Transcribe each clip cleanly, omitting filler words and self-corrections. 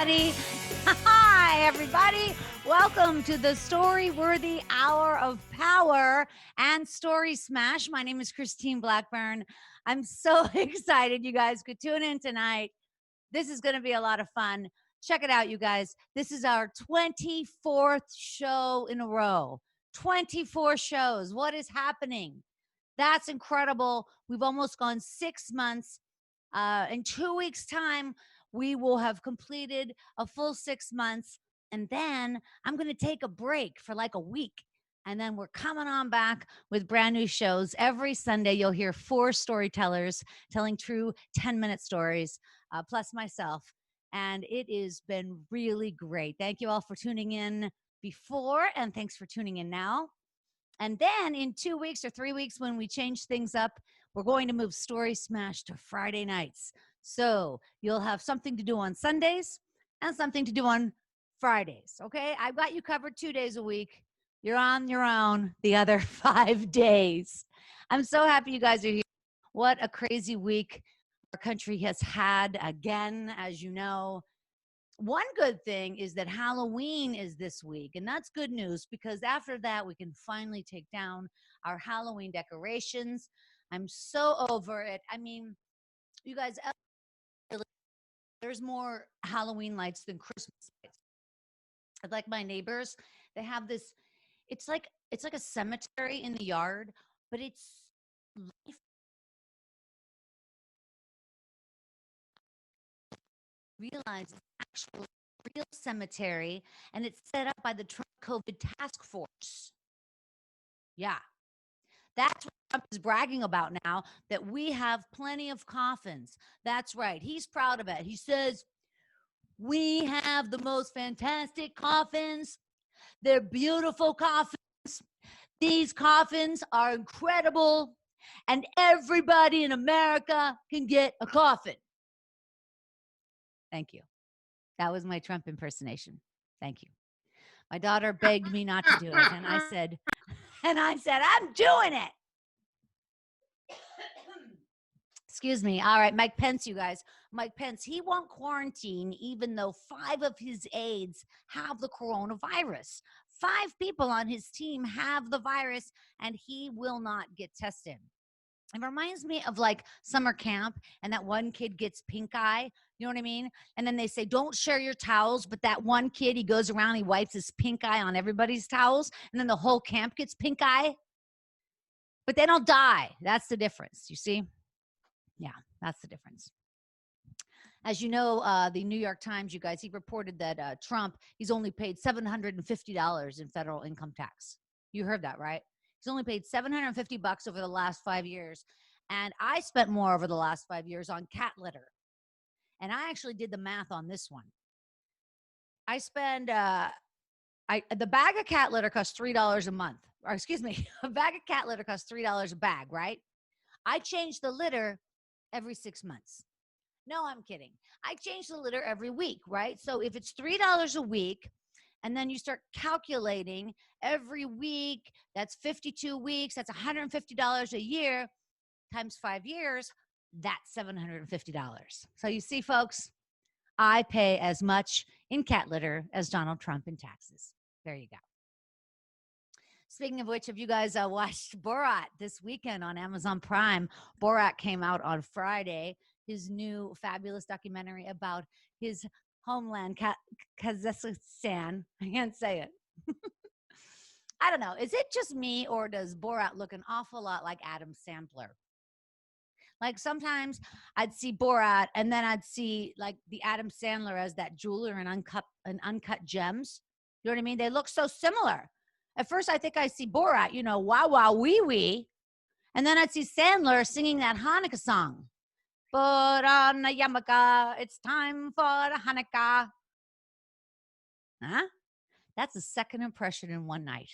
everybody. Hi, everybody. Welcome to the Story-Worthy Hour of Power and Story Smash. My name is Christine Blackburn. I'm so excited you guys could tune in tonight. This is going to be a lot of fun. Check it out, you guys. This is our 24th show in a row. 24 shows. What is happening? That's incredible. We've almost gone 6 months. In 2 weeks' time, we will have completed a full 6 months. And then I'm going to take a break for like a week. And then we're coming on back with brand new shows. Every Sunday, you'll hear 4 storytellers telling true 10-minute stories, plus myself. And it has been really great. Thank you all for tuning in before, and thanks for tuning in now. And then in 2 weeks or 3 weeks, when we change things up, we're going to move Story Smash to Friday nights. So you'll have something to do on Sundays and something to do on Fridays. Okay, I've got you covered 2 days a week. You're on your own the other 5 days. I'm so happy you guys are here. What a crazy week our country has had again, as you know. One good thing is that Halloween is this week, and that's good news because after that, we can finally take down our Halloween decorations. I'm so over it. I mean, you guys, there's more Halloween lights than Christmas lights. Like my neighbors, they have this, it's like a cemetery in the yard, but it's life. Realize it's actually a real cemetery, and it's set up by the Trump COVID task force. Yeah, that's what Trump is bragging about now, that we have plenty of coffins. That's right. He's proud of it. He says, we have the most fantastic coffins. They're beautiful coffins. These coffins are incredible, and everybody in America can get a coffin. Thank you. That was my Trump impersonation. Thank you. My daughter begged me not to do it, and I said, I'm doing it. Excuse me. All right, Mike Pence, you guys. Mike Pence, he won't quarantine even though 5 of his aides have the coronavirus. 5 people on his team have the virus, and he will not get tested. It reminds me of like summer camp, and that one kid gets pink eye. You know what I mean? And then they say, don't share your towels. But that one kid, he goes around, he wipes his pink eye on everybody's towels, and then the whole camp gets pink eye. But they don't die. That's the difference. You see? Yeah, that's the difference. As you know, the New York Times, you guys, he reported that Trump, he's only paid $750 in federal income tax. You heard that, right? He's only paid $750 over the last 5 years. And I spent more over the last 5 years on cat litter. And I actually did the math on this one. I spend, the bag of cat litter costs $3 a month. Or excuse me, a bag of cat litter costs $3 a bag, right? I change the litter every 6 months. No, I'm kidding. I change the litter every week, right? So if it's $3 a week, and then you start calculating every week, that's 52 weeks, that's $150 a year times 5 years, that's $750. So you see, folks, I pay as much in cat litter as Donald Trump in taxes. There you go. Speaking of which, have you guys watched Borat this weekend on Amazon Prime? Borat came out on Friday, his new fabulous documentary about his homeland, Kazakhstan. I can't say it. I don't know. Is it just me, or does Borat look an awful lot like Adam Sandler? Like sometimes I'd see Borat, and then I'd see like the Adam Sandler as that jeweler in uncut gems. You know what I mean? They look so similar. At first, I think I see Borat, you know, wow, wow, wee, wee. And then I'd see Sandler singing that Hanukkah song. Put on a yarmulke, it's time for the Hanukkah. Huh? That's a second impression in one night.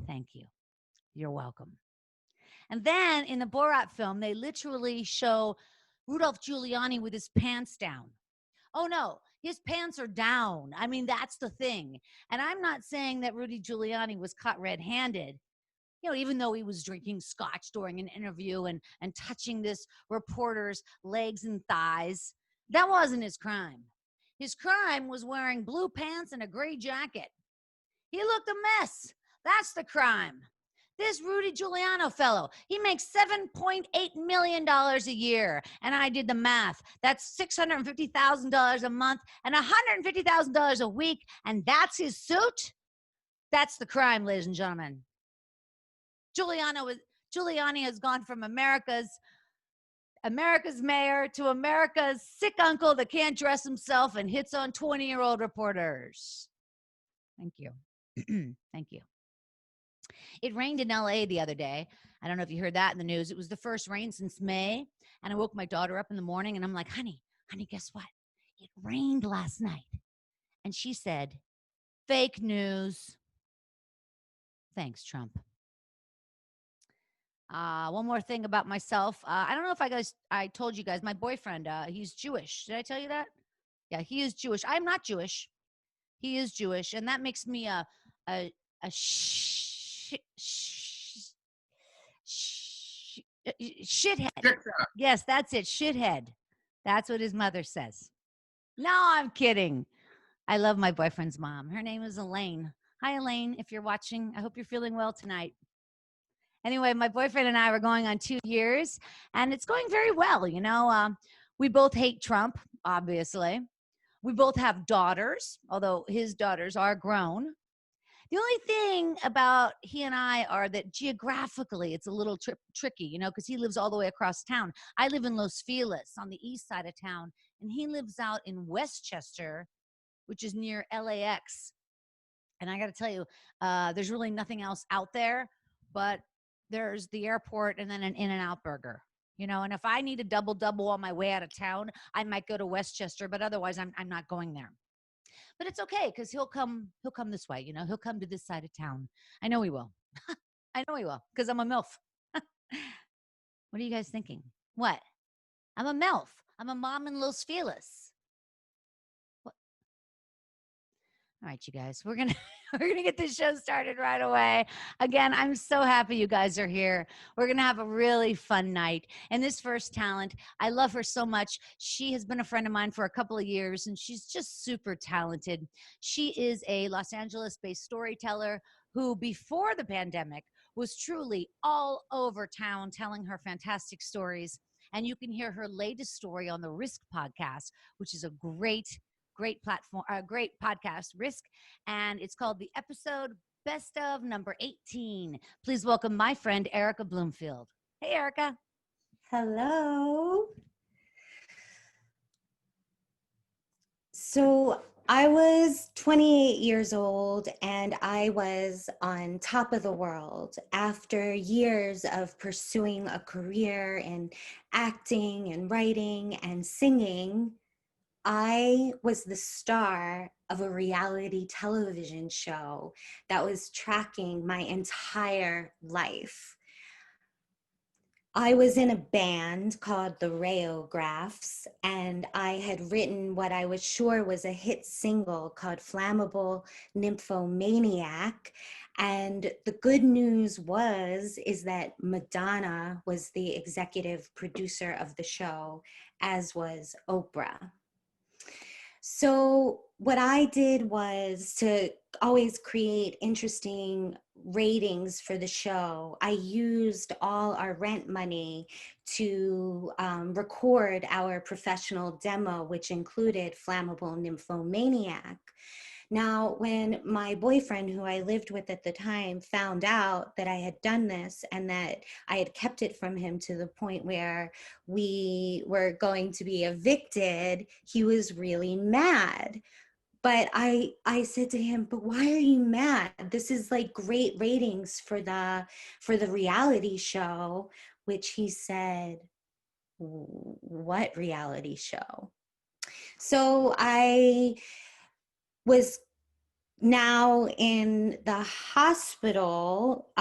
Thank you. You're welcome. And then in the Borat film, they literally show Rudolph Giuliani with his pants down. Oh, no, his pants are down. I mean, that's the thing. And I'm not saying that Rudy Giuliani was caught red-handed. You know, even though he was drinking scotch during an interview and touching this reporter's legs and thighs, that wasn't his crime. His crime was wearing blue pants and a gray jacket. He looked a mess. That's the crime. This Rudy Giuliano fellow, he makes $7.8 million a year. And I did the math. That's $650,000 a month and $150,000 a week. And that's his suit? That's the crime, ladies and gentlemen. Giuliani has gone from America's mayor to America's sick uncle that can't dress himself and hits on 20-year-old reporters. Thank you. Thank you. It rained in LA the other day. I don't know if you heard that in the news. It was the first rain since May. And I woke my daughter up in the morning and I'm like, honey, guess what? It rained last night. And she said, fake news. Thanks, Trump. One more thing about myself. I don't know if I told you guys, my boyfriend, he's Jewish. Did I tell you that? Yeah, he is Jewish. I'm not Jewish. He is Jewish. And that makes me a shithead. Yes, that's it. Shithead. That's what his mother says. No, I'm kidding. I love my boyfriend's mom. Her name is Elaine. Hi, Elaine. If you're watching, I hope you're feeling well tonight. Anyway, my boyfriend and I were going on 2 years, and it's going very well. You know, we both hate Trump, obviously. We both have daughters, although his daughters are grown. The only thing about he and I are that geographically it's a little tricky, you know, because he lives all the way across town. I live in Los Feliz on the east side of town, and he lives out in Westchester, which is near LAX. And I got to tell you, there's really nothing else out there, but there's the airport and then an In-N-Out burger, you know. And if I need a double on my way out of town, I might go to Westchester, but otherwise I'm not going there. But it's okay because he'll come this way, you know. He'll come to this side of town. I know he will. I know he will because I'm a MILF. What are you guys thinking? What? I'm a MILF. I'm a mom in Los Feliz. What? All right, you guys, we're gonna get this show started right away. Again, I'm so happy you guys are here. We're gonna have a really fun night. And this first talent, I love her so much. She has been a friend of mine for a couple of years, and she's just super talented. She is a Los Angeles-based storyteller who, before the pandemic, was truly all over town telling her fantastic stories. And you can hear her latest story on the Risk podcast, which is a great platform, great podcast, Risk, and it's called The Episode Best of number 18. Please welcome my friend Erica Blumfield. Hey, Erica. Hello. So I was 28 years old and I was on top of the world after years of pursuing a career in acting and writing and singing. I was the star of a reality television show that was tracking my entire life. I was in a band called the Rayographs, and I had written what I was sure was a hit single called Flammable Nymphomaniac. And the good news is that Madonna was the executive producer of the show, as was Oprah. So what I did was to always create interesting ratings for the show. I used all our rent money to record our professional demo, which included Flammable Nymphomaniac. Now, when my boyfriend, who I lived with at the time, found out that I had done this and that I had kept it from him to the point where we were going to be evicted, he was really mad. But I said to him, but why are you mad? This is like great ratings for the reality show, which he said, what reality show? So I was now in the hospital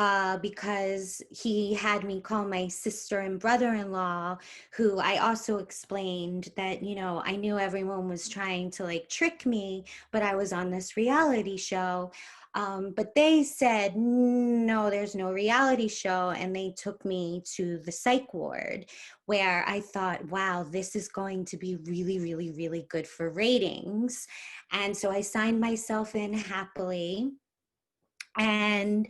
because he had me call my sister and brother-in-law, who I also explained that, you know, I knew everyone was trying to like trick me, but I was on this reality show. But they said, no, there's no reality show. And they took me to the psych ward, where I thought, wow, this is going to be really, really, really good for ratings. And so I signed myself in happily. And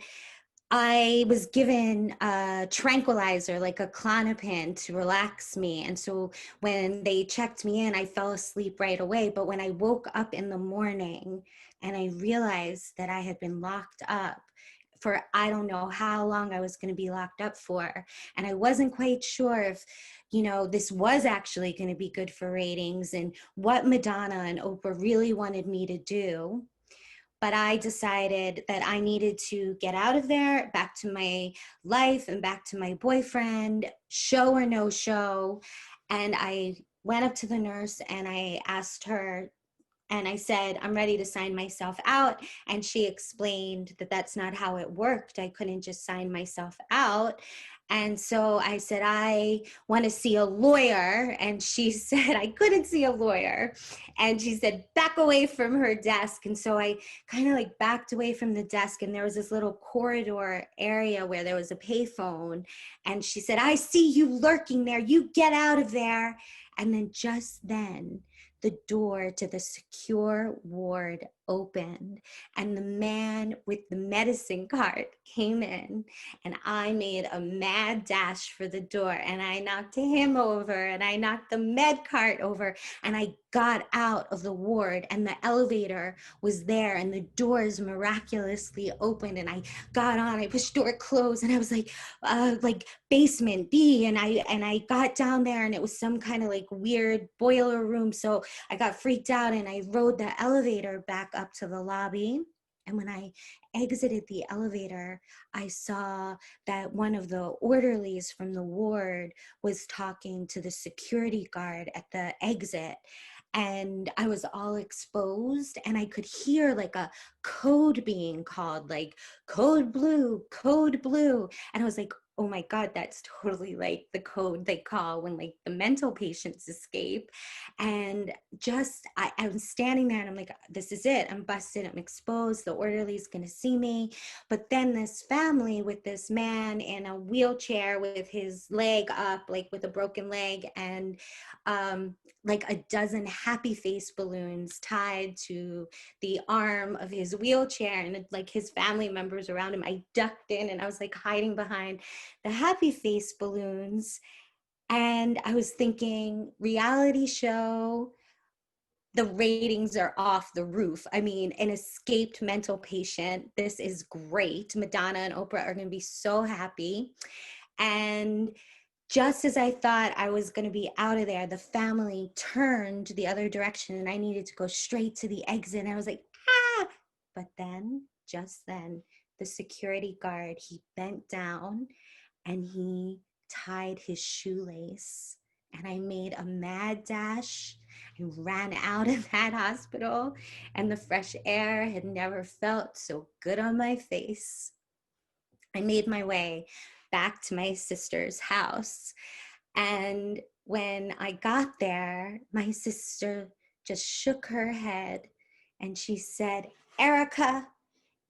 I was given a tranquilizer, like a Klonopin, to relax me. And so when they checked me in, I fell asleep right away. But when I woke up in the morning and I realized that I had been locked up for, I don't know how long I was going to be locked up for. And I wasn't quite sure if, this was actually going to be good for ratings and what Madonna and Oprah really wanted me to do. But I decided that I needed to get out of there, back to my life and back to my boyfriend, show or no show. And I went up to the nurse and I asked her, and I said, I'm ready to sign myself out. And she explained that that's not how it worked. I couldn't just sign myself out. And so I said, I want to see a lawyer. And she said, I couldn't see a lawyer. And she said, back away from her desk. And so I kind of like backed away from the desk. And there was this little corridor area where there was a payphone. And she said, I see you lurking there. You get out of there. And then just then, the door to the secure ward opened and the man with the medicine cart came in, and I made a mad dash for the door, and I knocked him over and I knocked the med cart over, and I got out of the ward, and the elevator was there and the doors miraculously opened, and I got on, I pushed door closed, and I was like basement B, and I got down there, and it was some kind of like weird boiler room. So I got freaked out and I rode the elevator back up to the lobby. And when I exited the elevator, I saw that one of the orderlies from the ward was talking to the security guard at the exit. And I was all exposed, and I could hear like a code being called, like code blue, code blue. And I was like, oh my God, that's totally like the code they call when like the mental patients escape. And I was standing there and I'm like, this is it. I'm busted. I'm exposed. The orderly's going to see me. But then this family with this man in a wheelchair with his leg up, like with a broken leg, and like a dozen happy face balloons tied to the arm of his wheelchair, and like his family members around him. I ducked in and I was like hiding behind the happy face balloons. And I was thinking, reality show, the ratings are off the roof. I mean, an escaped mental patient. This is great. Madonna and Oprah are going to be so happy. And just as I thought I was going to be out of there, the family turned the other direction and I needed to go straight to the exit. And I was like, ah! But then, just then, the security guard, he bent down and he tied his shoelace. And I made a mad dash and ran out of that hospital. And the fresh air had never felt so good on my face. I made my way back to my sister's house. And when I got there, my sister just shook her head and she said, Erica,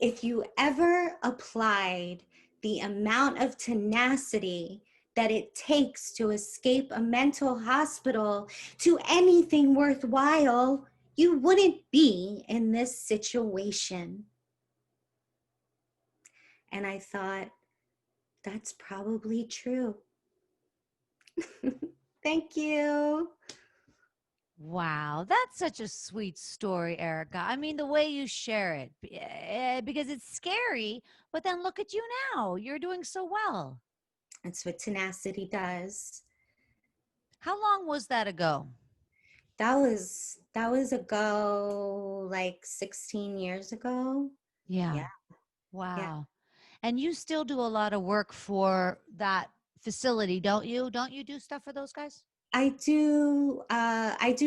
if you ever applied the amount of tenacity that it takes to escape a mental hospital to anything worthwhile, you wouldn't be in this situation. And I thought, that's probably true. Thank you. Wow, that's such a sweet story, Erica. I mean, the way you share it, because it's scary, but then look at you now. You're doing so well. That's what tenacity does. How long was that ago? That was ago, like 16 years ago. Yeah. Yeah. Yeah. Wow. And you still do a lot of work for that facility, don't you? Don't you do stuff for those guys? I do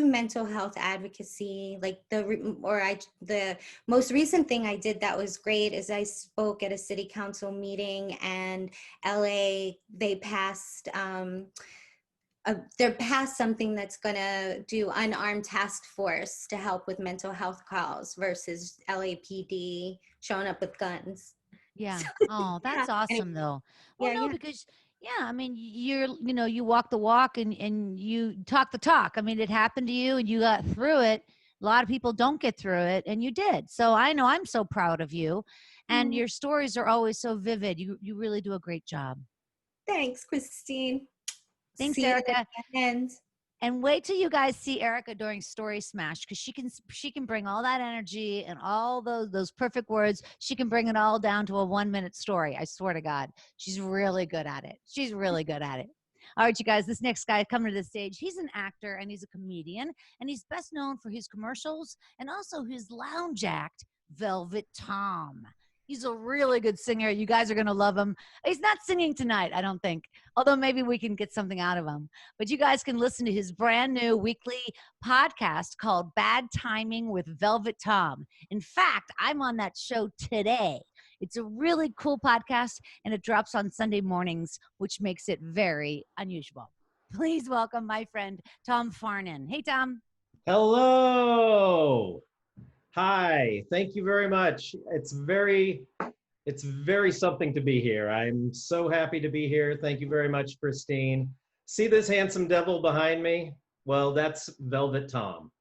mental health advocacy. Like the most recent thing I did that was great is I spoke at a city council meeting, and LA, they passed they're past something that's going to do unarmed task force to help with mental health calls versus LAPD showing up with guns. Yeah. So, Oh, yeah. that's awesome though. Well, Yeah. no, Yeah. because yeah, I mean, you walk the walk and you talk the talk. I mean, it happened to you and you got through it. A lot of people don't get through it and you did. So I know I'm so proud of you. And Mm, your stories are always so vivid. You really do a great job. thanks, Christine. Thanks, See you at Erica. the end. And wait till you guys see Erica during Story Smash because she can bring all that energy and all those perfect words. She can bring it all down to a 1 minute story. I swear to God, she's really good at it. She's really good at it. All right, you guys, this next guy coming to the stage, he's an actor and he's a comedian, and he's best known for his commercials and also his lounge act, Velvet Tom. He's a really good singer. You guys are going to love him. He's not singing tonight, I don't think, although maybe we can get something out of him. But you guys can listen to his brand new weekly podcast called Bad Timing with Velvet Tom. In fact, I'm on that show today. It's a really cool podcast and it drops on Sunday mornings, which makes it very unusual. Please welcome my friend, Tom Farnan. Hey, Tom. Hello. Hi. Thank you very much. It's very something to be here. I'm so happy to be here. Thank you very much, Christine. See this handsome devil behind me? Well, that's Velvet Tom.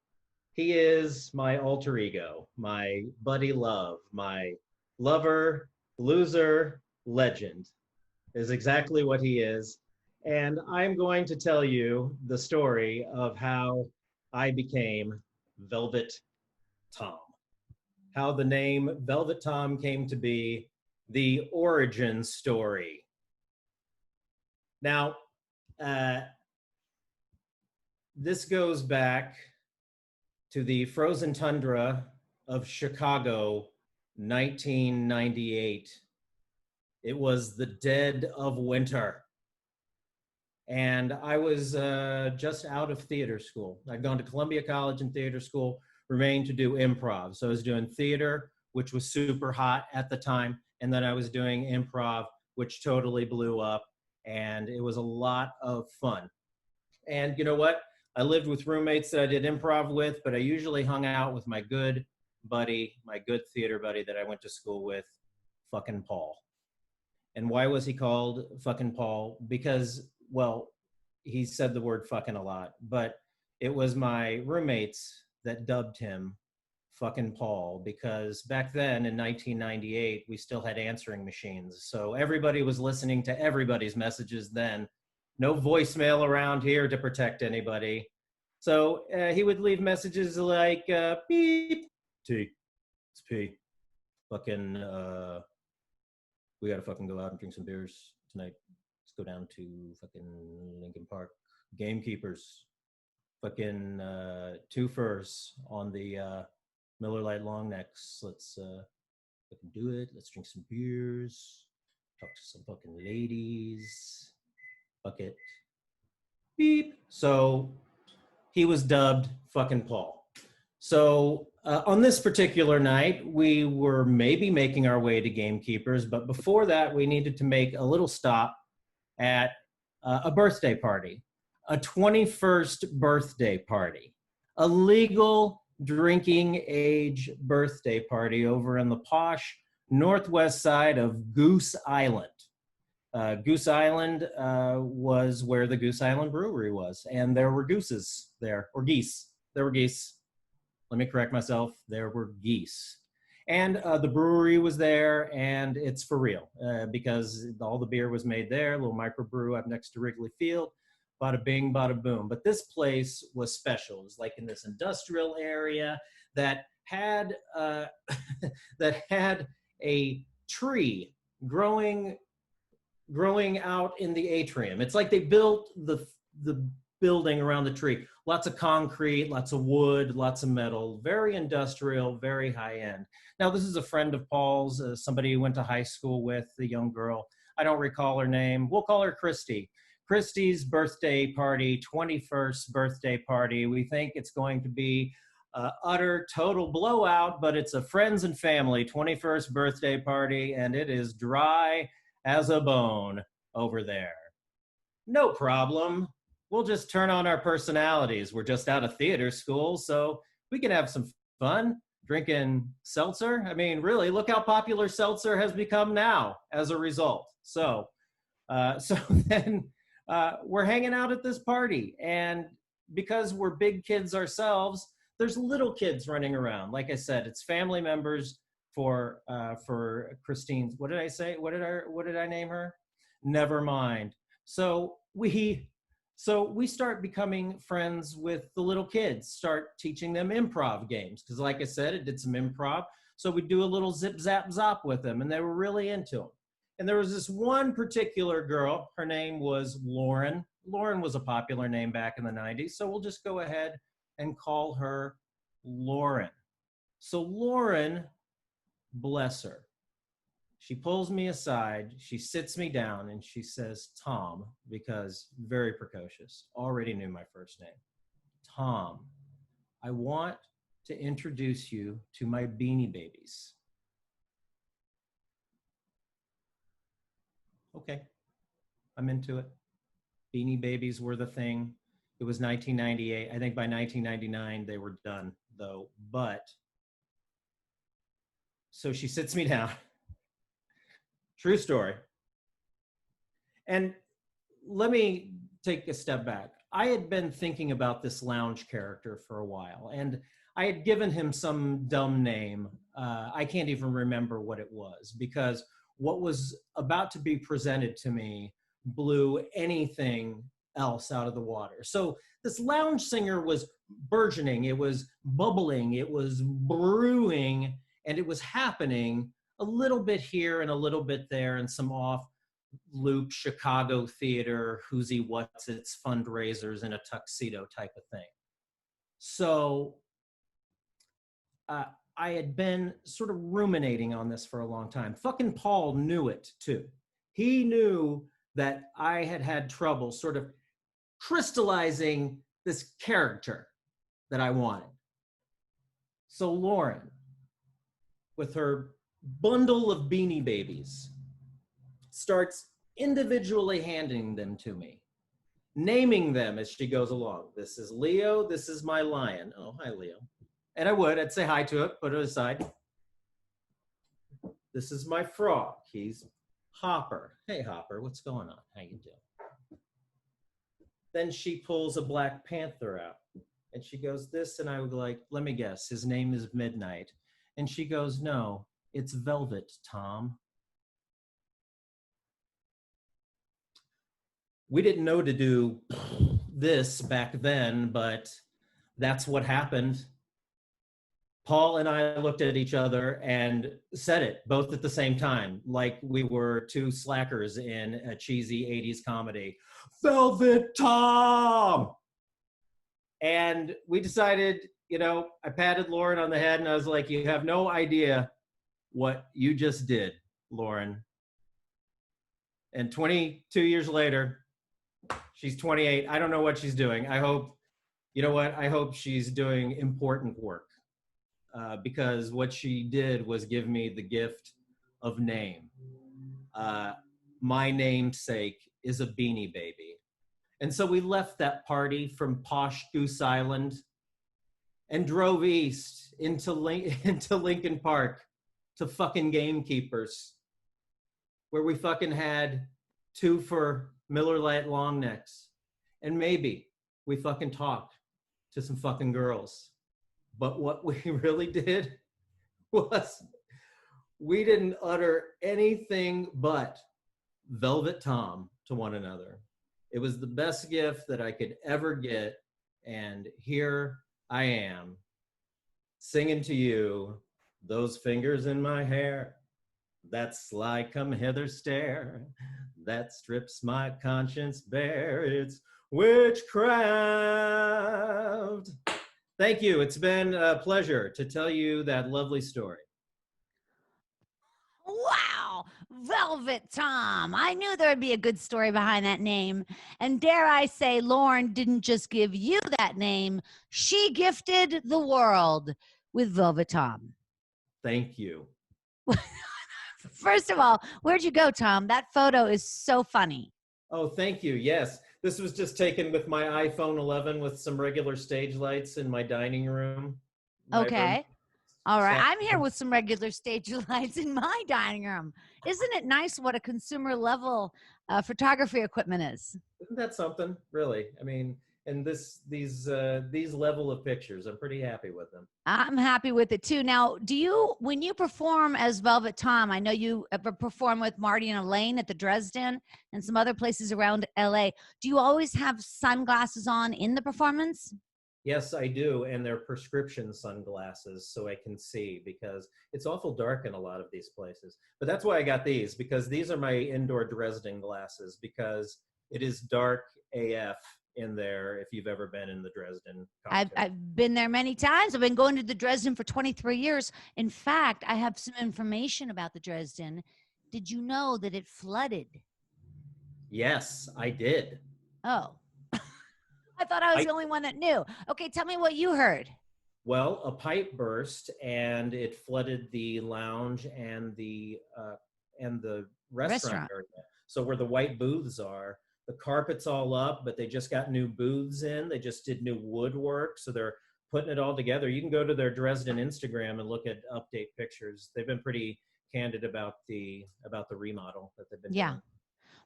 He is my alter ego, my buddy love, my lover, loser, legend is exactly what he is. And I'm going to tell you the story of how I became Velvet Tom. How the name Velvet Tom came to be, the origin story. Now, this goes back to the frozen tundra of Chicago, 1998. It was the dead of winter. And I was just out of theater school. I'd gone to Columbia College and theater school, remained to do improv. So I was doing theater, which was super hot at the time. And then I was doing improv, which totally blew up. And it was a lot of fun. And you know what? I lived with roommates that I did improv with, but I usually hung out with my good buddy, my good theater buddy that I went to school with, fucking Paul. And why was he called fucking Paul? Because, well, he said the word fucking a lot, but it was my roommates that dubbed him fucking Paul, because back then in 1998, we still had answering machines. So everybody was listening to everybody's messages then. No voicemail around here to protect anybody. So he would leave messages like, beep, T, it's P, fucking, we gotta fucking go out and drink some beers tonight. Let's go down to fucking Lincoln Park. Gamekeepers, fucking two furs on the Miller Lite long necks. Let's fucking do it. Let's drink some beers. Talk to some fucking ladies. Fuck it. Beep. So he was dubbed fucking Paul. So on this particular night, we were maybe making our way to Gamekeepers, but before that, we needed to make a little stop at a birthday party, a 21st birthday party, a legal drinking age birthday party over in the posh northwest side of Goose Island. Goose Island was where the Goose Island Brewery was, and there were gooses there, or geese. There were geese. Let me correct myself. There were geese. And the brewery was there, and it's for real because all the beer was made there, a little microbrew up next to Wrigley Field. Bada bing, bada boom. But this place was special. It was like in this industrial area that had that had a tree growing out in the atrium. It's like they built the building around the tree. Lots of concrete, lots of wood, lots of metal, very industrial, very high end. Now, this is a friend of Paul's, somebody who went to high school with, a young girl. I don't recall her name. We'll call her Christy. Christy's birthday party, 21st birthday party. We think it's going to be utter total blowout, but it's a friends and family 21st birthday party, and it is dry as a bone over there. No problem. we'll just turn on our personalities. We're just out of theater school, so we can have some fun drinking seltzer. I mean, really, look how popular seltzer has become now as a result. So then we're hanging out at this party, and because we're big kids ourselves, there's little kids running around. Like I said, it's family members for Christine's. What did I say? What did I name her? Never mind. So we start becoming friends with the little kids, start teaching them improv games. Because like I said, it did some improv. So we do a little zip, zap, zop with them, and they were really into them. And there was this one particular girl, her name was Lauren. Lauren was a popular name back in the 90s, so we'll just go ahead and call her Lauren. So Lauren, bless her, she pulls me aside, she sits me down, and she says, Tom, because very precocious, already knew my first name. Tom, I want to introduce you to my Beanie Babies. Okay, I'm into it. Beanie Babies were the thing. It was 1998. I think by 1999 they were done though. But so she sits me down. True story. And let me take a step back. I had been thinking about this lounge character for a while, and I had given him some dumb name. I can't even remember what it was, because what was about to be presented to me blew anything else out of the water. So this lounge singer was burgeoning, it was bubbling, it was brewing, and it was happening a little bit here and a little bit there, and some off-loop Chicago theater, who's-he what's-its fundraisers in a tuxedo type of thing. So I had been sort of ruminating on this for a long time. Fucking Paul knew it too. He knew that I had had trouble sort of crystallizing this character that I wanted. So Lauren, with her bundle of Beanie Babies, starts individually handing them to me, naming them as she goes along. This is Leo, this is my lion. Oh, hi, Leo. And I'd say hi to it, put it aside. This is my frog, he's Hopper. Hey, Hopper, what's going on? How you doing? Then she pulls a Black Panther out, and she goes, this, and I would like, let me guess, his name is Midnight. And she goes, no, it's Velvet, Tom. We didn't know to do this back then, but that's what happened. Paul and I looked at each other and said it both at the same time, like we were two slackers in a cheesy 80s comedy. Velvet Tom! And we decided, I patted Lauren on the head and I was like, you have no idea what you just did, Lauren. And 22 years later, she's 28. I don't know what she's doing. I hope she's doing important work. Because what she did was give me the gift of name. My namesake is a Beanie Baby. And so we left that party from posh Goose Island and drove east into Lincoln Park to fucking Gamekeepers, where we fucking had 2 for Miller Lite long necks. And maybe we fucking talked to some fucking girls. But what we really did was we didn't utter anything but Velvet Tom to one another. It was the best gift that I could ever get. And here I am singing to you, those fingers in my hair, that sly come hither stare, that strips my conscience bare. It's witchcraft. Thank you. It's been a pleasure to tell you that lovely story. Wow, Velvet Tom. I knew there would be a good story behind that name. And dare I say, Lauren didn't just give you that name, she gifted the world with Velvet Tom. Thank you. First of all, where'd you go, Tom? That photo is so funny. Oh, thank you. Yes. This was just taken with my iPhone 11 with some regular stage lights in my dining room. My room. Okay. All right. So I'm here with some regular stage lights in my dining room. Isn't it nice what a consumer level photography equipment is? isn't that something? Really? I mean, and these level of pictures, I'm pretty happy with them. I'm happy with it too. Now, when you perform as Velvet Tom, I know you perform with Marty and Elaine at the Dresden and some other places around LA. Do you always have sunglasses on in the performance? Yes, I do, and they're prescription sunglasses so I can see because it's awful dark in a lot of these places. But that's why I got these because these are my indoor Dresden glasses because it is dark AF in there if you've ever been in the Dresden cocktail. I've been there many times. I've been going to the Dresden for 23 years. In fact, I have some information about the Dresden. Did you know that it flooded? Yes, I did. Oh, I thought I was I the only one that knew. Okay, tell me what you heard. Well, a pipe burst and it flooded the lounge and the restaurant area. So where the white booths are, the carpet's all up, but they just got new booths in. They just did new woodwork, so they're putting it all together. You can go to their Dresden Instagram and look at update pictures. They've been pretty candid about the remodel that they've been doing.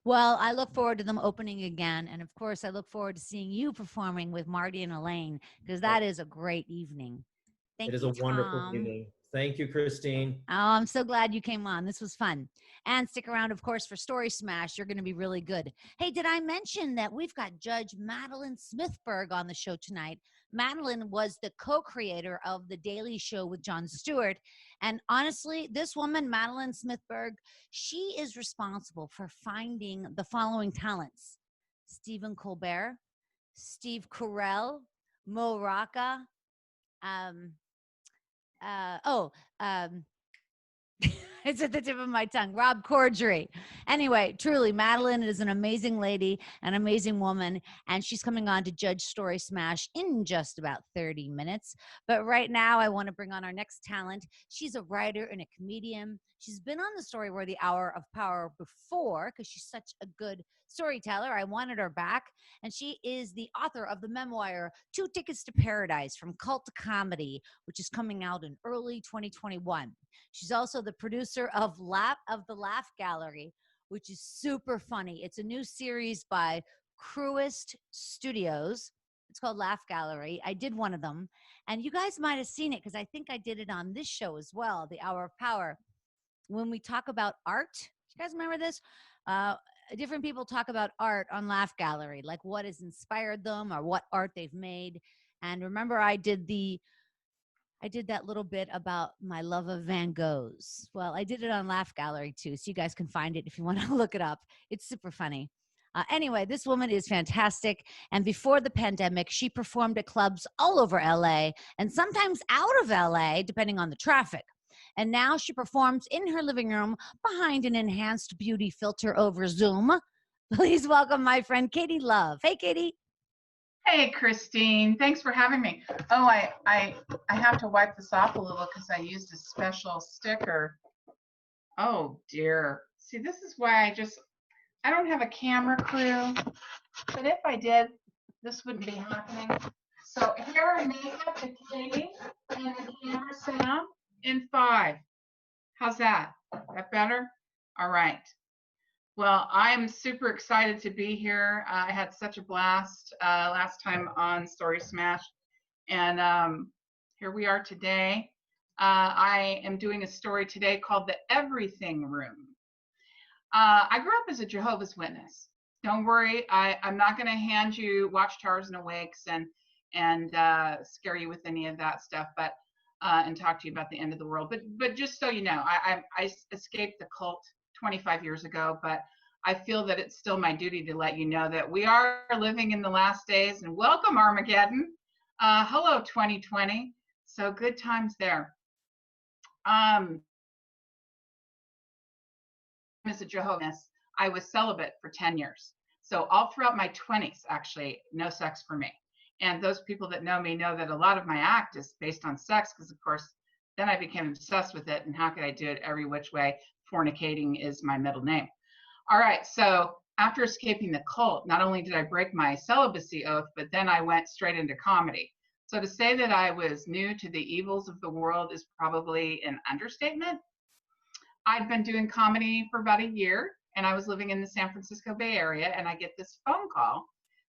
Well, I look forward to them opening again. And of course, I look forward to seeing you performing with Marty and Elaine because that is a great evening. It Thank is you, a wonderful Tom. evening. Thank you, Christine. Oh, I'm so glad you came on. This was fun. And stick around, of course, for Story Smash. You're going to be really good. Hey, did I mention that we've got Judge Madeline Smithberg on the show tonight? Madeline was the co-creator of The Daily Show with Jon Stewart. And honestly, this woman, Madeline Smithberg, she is responsible for finding the following talents: Stephen Colbert, Steve Carell, Mo Rocca, um, it's at the tip of my tongue. Rob Corddry. Anyway, truly, Madeline is an amazing lady, an amazing woman, and she's coming on to judge Story Smash in just about 30 minutes. But right now, I want to bring on our next talent. She's a writer and a comedian. She's been on the Storyworthy Hour of Power before because she's such a good storyteller. I wanted her back. And she is the author of the memoir, Two Tickets to Paradise, From Cult to Comedy, which is coming out in early 2021. She's also the producer of the Laugh Gallery, which is super funny. It's a new series by Cruist Studios. It's called Laugh Gallery. I did one of them, and you guys might have seen it because I think I did it on this show as well, The Hour of Power. When we talk about art, you guys remember this? Different people talk about art on Laugh Gallery, like what has inspired them or what art they've made. And remember, I did that little bit about my love of Van Goghs. Well, I did it on Laugh Gallery too, so you guys can find it if you want to look it up. It's super funny. Anyway, this woman is fantastic. And before the pandemic, she performed at clubs all over LA and sometimes out of LA, depending on the traffic. And now she performs in her living room behind an enhanced beauty filter over Zoom. Please welcome my friend Katie Love. Hey, Katie. Hey, Christine. Thanks for having me. Oh, I have to wipe this off a little because I used a special sticker. Oh, dear. See, this is why I don't have a camera crew. But if I did, this wouldn't be happening. So hair and makeup to Katie and the camera sound in 5. How's that? That better? All right. Well, I'm super excited to be here. I had such a blast last time on Story Smash. And here we are today. I am doing a story today called The Everything Room. I grew up as a Jehovah's Witness. Don't worry, I'm not going to hand you Watchtowers and Awakes and scare you with any of that stuff, but and talk to you about the end of the world. But just so you know, I escaped the cult 25 years ago, but I feel that it's still my duty to let you know that we are living in the last days, and welcome Armageddon. Hello 2020. So good times there. As a Jehovah's, I was celibate for 10 years. So all throughout my 20s, actually, no sex for me. And those people that know me know that a lot of my act is based on sex because, of course, then I became obsessed with it. And how could I do it every which way? Fornicating is my middle name. All right, so after escaping the cult, not only did I break my celibacy oath, but then I went straight into comedy. So to say that I was new to the evils of the world is probably an understatement. I'd been doing comedy for about a year, and I was living in the San Francisco Bay Area, and I get this phone call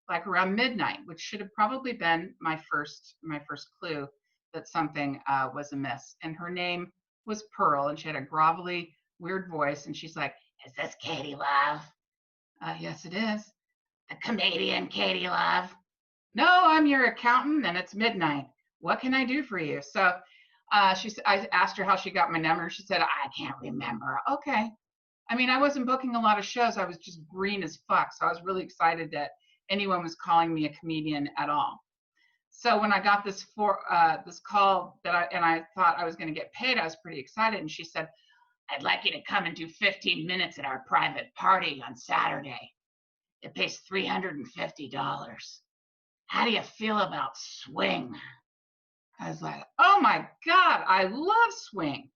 like around midnight, which should have probably been my first clue that something was amiss. And her name was Pearl, and she had a grovelly, weird voice, and she's like, "Is this Katie Love?" Yes, it is. The comedian Katie Love. No, I'm your accountant, and it's midnight. What can I do for you? So I asked her how she got my number. She said, "I can't remember." Okay. I mean, I wasn't booking a lot of shows. I was just green as fuck. So I was really excited that anyone was calling me a comedian at all. So when I got this call I thought I was going to get paid, I was pretty excited. And she said, "I'd like you to come and do 15 minutes at our private party on Saturday. It pays $350. How do you feel about swing?" I was like, "Oh my God, I love swing.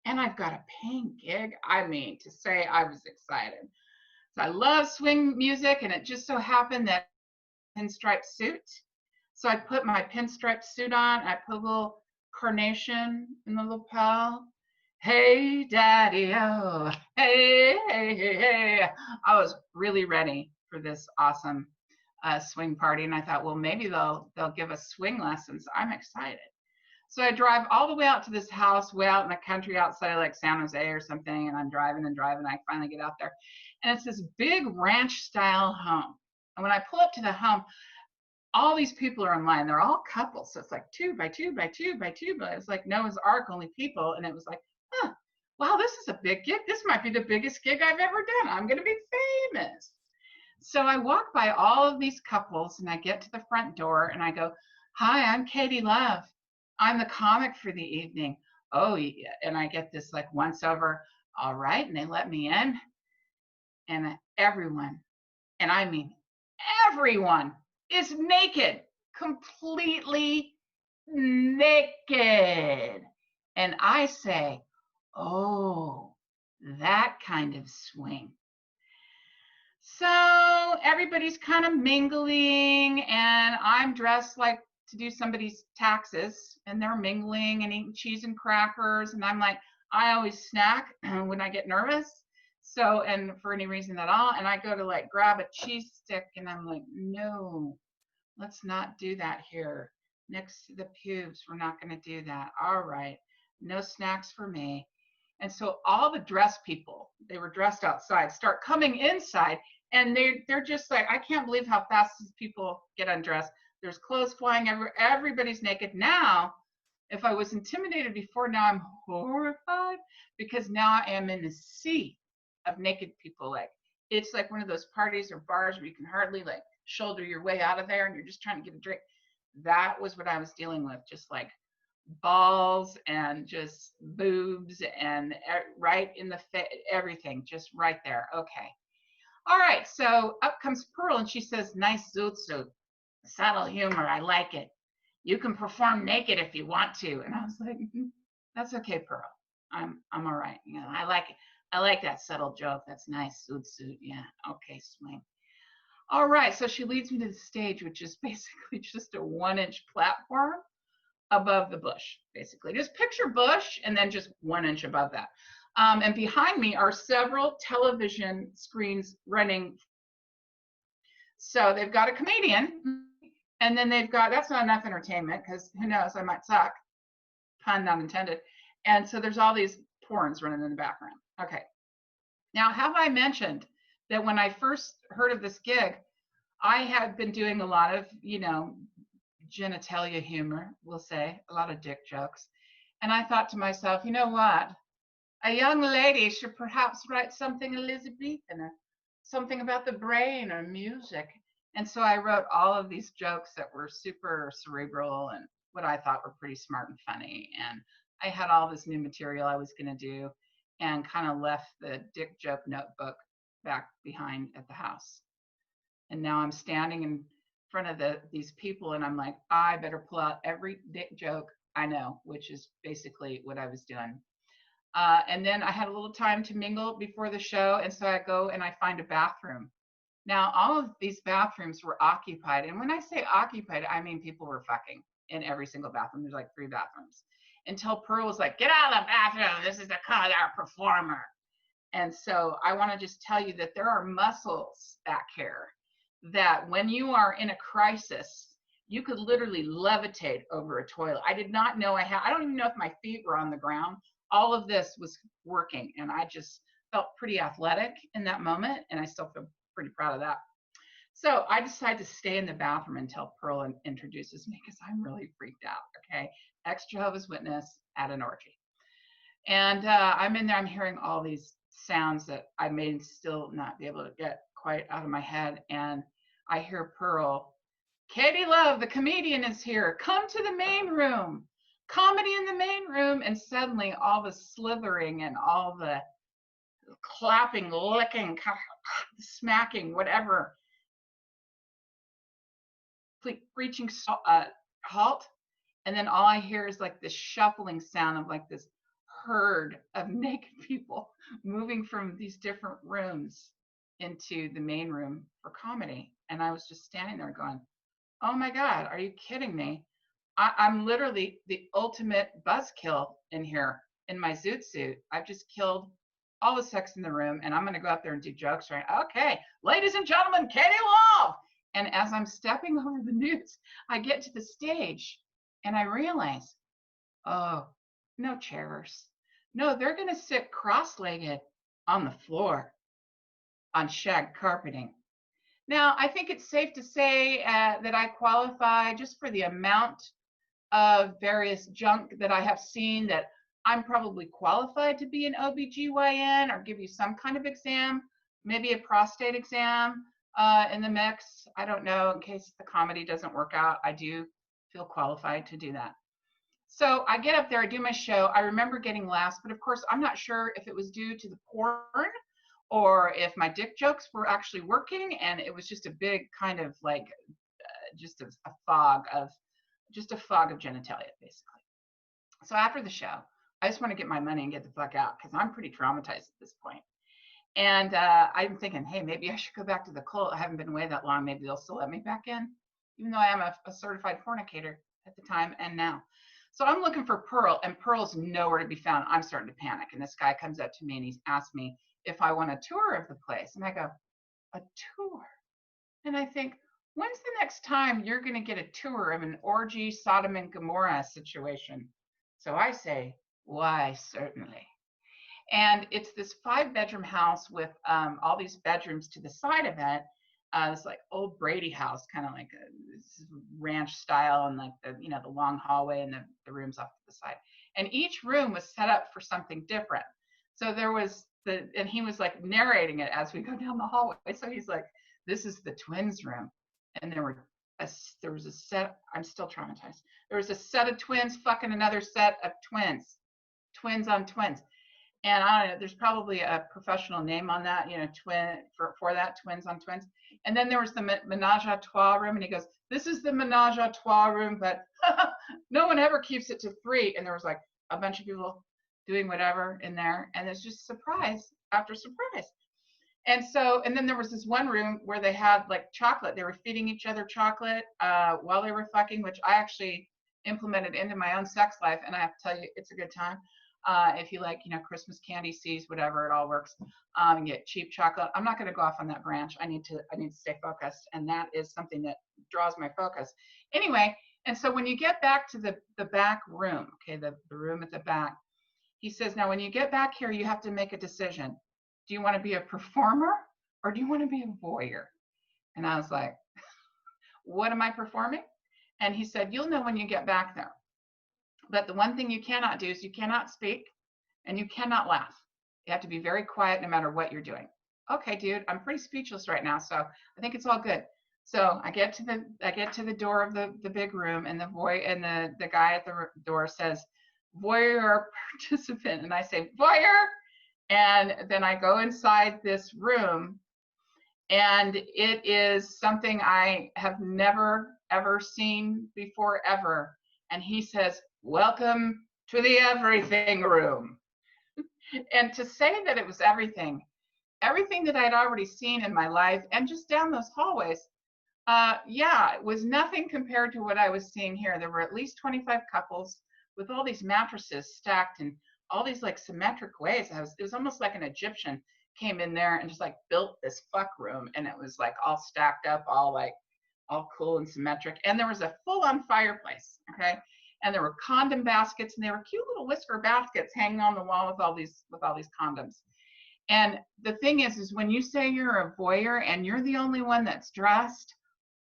And I've got a paying gig." I mean, to say I was excited. So I love swing music, and it just so happened that pinstripe suit. So I put my pinstripe suit on. I put a little carnation in the lapel. Hey, daddy, oh, hey, hey, hey, hey. I was really ready for this awesome swing party, and I thought, well, maybe they'll give us swing lessons. I'm excited. So I drive all the way out to this house, way out in the country outside of like San Jose or something, and I'm driving and driving. I finally get out there, and it's this big ranch-style home. And when I pull up to the home, all these people are in line. They're all couples, so it's like 2 by 2 by 2 by 2. But it's like Noah's Ark, only people, and it was like, wow, this is a big gig. This might be the biggest gig I've ever done. I'm going to be famous. So I walk by all of these couples, and I get to the front door, and I go, "Hi, I'm Katie Love. I'm the comic for the evening." "Oh, yeah." And I get this like once over, "All right." And they let me in, and everyone, and I mean everyone, is naked, completely naked. And I say, "Oh, that kind of swing." So everybody's kind of mingling, and I'm dressed like to do somebody's taxes, and they're mingling and eating cheese and crackers. And I'm like, I always snack when I get nervous. So, and for any reason at all, and I go to like grab a cheese stick, and I'm like, no, let's not do that here. Next to the pubes, we're not going to do that. All right, no snacks for me. And so all the dress people, they were dressed outside, start coming inside, and they're just like, I can't believe how fast these people get undressed. There's clothes flying everywhere. Everybody's naked. Now, if I was intimidated before, now I'm horrified, because now I am in a sea of naked people. Like, it's like one of those parties or bars where you can hardly like shoulder your way out of there, and you're just trying to get a drink. That was what I was dealing with, just like balls and just boobs and right in the face, everything just right there. Okay. All right. So up comes Pearl, and she says, "Nice zoot suit. Subtle humor. I like it. You can perform naked if you want to." And I was like, "That's okay, Pearl. I'm all right. You know, I like it. I like that subtle joke. That's nice. Zoot suit. Yeah. Okay, swing." All right. So she leads me to the stage, which is basically just a 1-inch platform above the bush, basically. Just picture bush and then just 1 inch above that. And behind me are several television screens running. So they've got a comedian, and then they've got, that's not enough entertainment, because who knows, I might suck, pun not intended. And so there's all these porns running in the background. Okay. Now, have I mentioned that when I first heard of this gig, I had been doing a lot of, genitalia humor, we'll say, a lot of dick jokes. And I thought to myself, you know what? A young lady should perhaps write something Elizabethan, or something about the brain or music. And so I wrote all of these jokes that were super cerebral and what I thought were pretty smart and funny. And I had all this new material I was going to do, and kind of left the dick joke notebook back behind at the house. And now I'm standing in front of these people, and I'm like, I better pull out every dick joke I know, which is basically what I was doing. And then I had a little time to mingle before the show, and so I go and I find a bathroom Now, all of these bathrooms were occupied. And when I say occupied, I mean people were fucking in every single bathroom. There's like 3 bathrooms. Until Pearl was like, get out of the bathroom. This is the color performer. And so I want to just tell you that there are muscles back here that when you are in a crisis, you could literally levitate over a toilet. I did not know I don't even know if my feet were on the ground. All of this was working, and I just felt pretty athletic in that moment, and I still feel pretty proud of that. So I decided to stay in the bathroom until Pearl introduces me because I'm really freaked out, okay? Ex-Jehovah's Witness at an orgy. And I'm in there, I'm hearing all these sounds that I may still not be able to get quite out of my head. And I hear Pearl, Katie Love, the comedian, is here. Come to the main room. Comedy in the main room. And suddenly all the slithering and all the clapping, licking, smacking, whatever, reaching halt. And then all I hear is like this shuffling sound of like this herd of naked people moving from these different rooms into the main room for comedy. And I was just standing there going, oh my God, are you kidding me? I'm literally the ultimate buzzkill in here in my zoot suit. I've just killed all the sex in the room, and I'm going to go out there and do jokes, right? Okay, ladies and gentlemen, Katie Love. And as I'm stepping over the newts, I get to the stage and I realize, oh, no chairs. No, they're going to sit cross-legged on the floor on shag carpeting. Now, I think it's safe to say that I qualify just for the amount of various junk that I have seen, that I'm probably qualified to be an OBGYN or give you some kind of exam, maybe a prostate exam in the mix. I don't know, in case the comedy doesn't work out, I do feel qualified to do that. So I get up there, I do my show. I remember getting laughs, but of course, I'm not sure if it was due to the porn or if my dick jokes were actually working, and it was just a big kind of like just a fog of genitalia, basically. So after the show, I just want to get my money and get the fuck out because I'm pretty traumatized at this point. And I'm thinking, hey, maybe I should go back to the cult. I haven't been away that long. Maybe they'll still let me back in, even though I am a certified fornicator at the time and now. So I'm looking for Pearl, and Pearl's nowhere to be found. I'm starting to panic. And this guy comes up to me and he's asked me if I want a tour of the place. And I go, a tour? And I think, when's the next time you're going to get a tour of an orgy, Sodom and Gomorrah situation? So I say, why, certainly. And it's this 5-bedroom house with all these bedrooms to the side of it. It's like old Brady house, kind of like a ranch style, and like the long hallway and the rooms off to the side. And each room was set up for something different. So there was and he was like narrating it as we go down the hallway. So he's like, this is the twins' room. And there was a set, I'm still traumatized. There was a set of twins fucking another set of twins on twins. And I don't know, there's probably a professional name on that, twin for that, twins on twins. And then there was the menage a trois room, and he goes, this is the menage a trois room, but no one ever keeps it to 3. And there was like a bunch of people doing whatever in there, and it's just surprise after surprise. And then there was this one room where they had like chocolate. They were feeding each other chocolate while they were fucking, which I actually implemented into my own sex life. And I have to tell you, it's a good time. If you like, Christmas candy, seeds, whatever, it all works. And get cheap chocolate. I'm not going to go off on that branch. I need to stay focused, and that is something that draws my focus. Anyway, and so when you get back to the back room, okay, the room at the back, he says, now when you get back here, you have to make a decision. Do you want to be a performer or do you want to be a voyeur? And I was like, what am I performing? And he said, you'll know when you get back there. But the one thing you cannot do is you cannot speak and you cannot laugh. You have to be very quiet no matter what you're doing. Okay, dude, I'm pretty speechless right now, so I think it's all good. So I get to the door of the big room, and the guy at the door says, voyeur participant, and I say, voyeur. And then I go inside this room, and it is something I have never, ever seen before, ever. And he says, welcome to the everything room. And to say that it was everything, everything that I'd already seen in my life and just down those hallways. Yeah, it was nothing compared to what I was seeing here. There were at least 25 couples with all these mattresses stacked in all these like symmetric ways. It was almost like an Egyptian came in there and just like built this fuck room, and it was like all stacked up, all cool and symmetric. And there was a full-on fireplace, okay? And there were condom baskets, and they were cute little whisker baskets hanging on the wall with all these condoms. And the thing is when you say you're a voyeur and you're the only one that's dressed,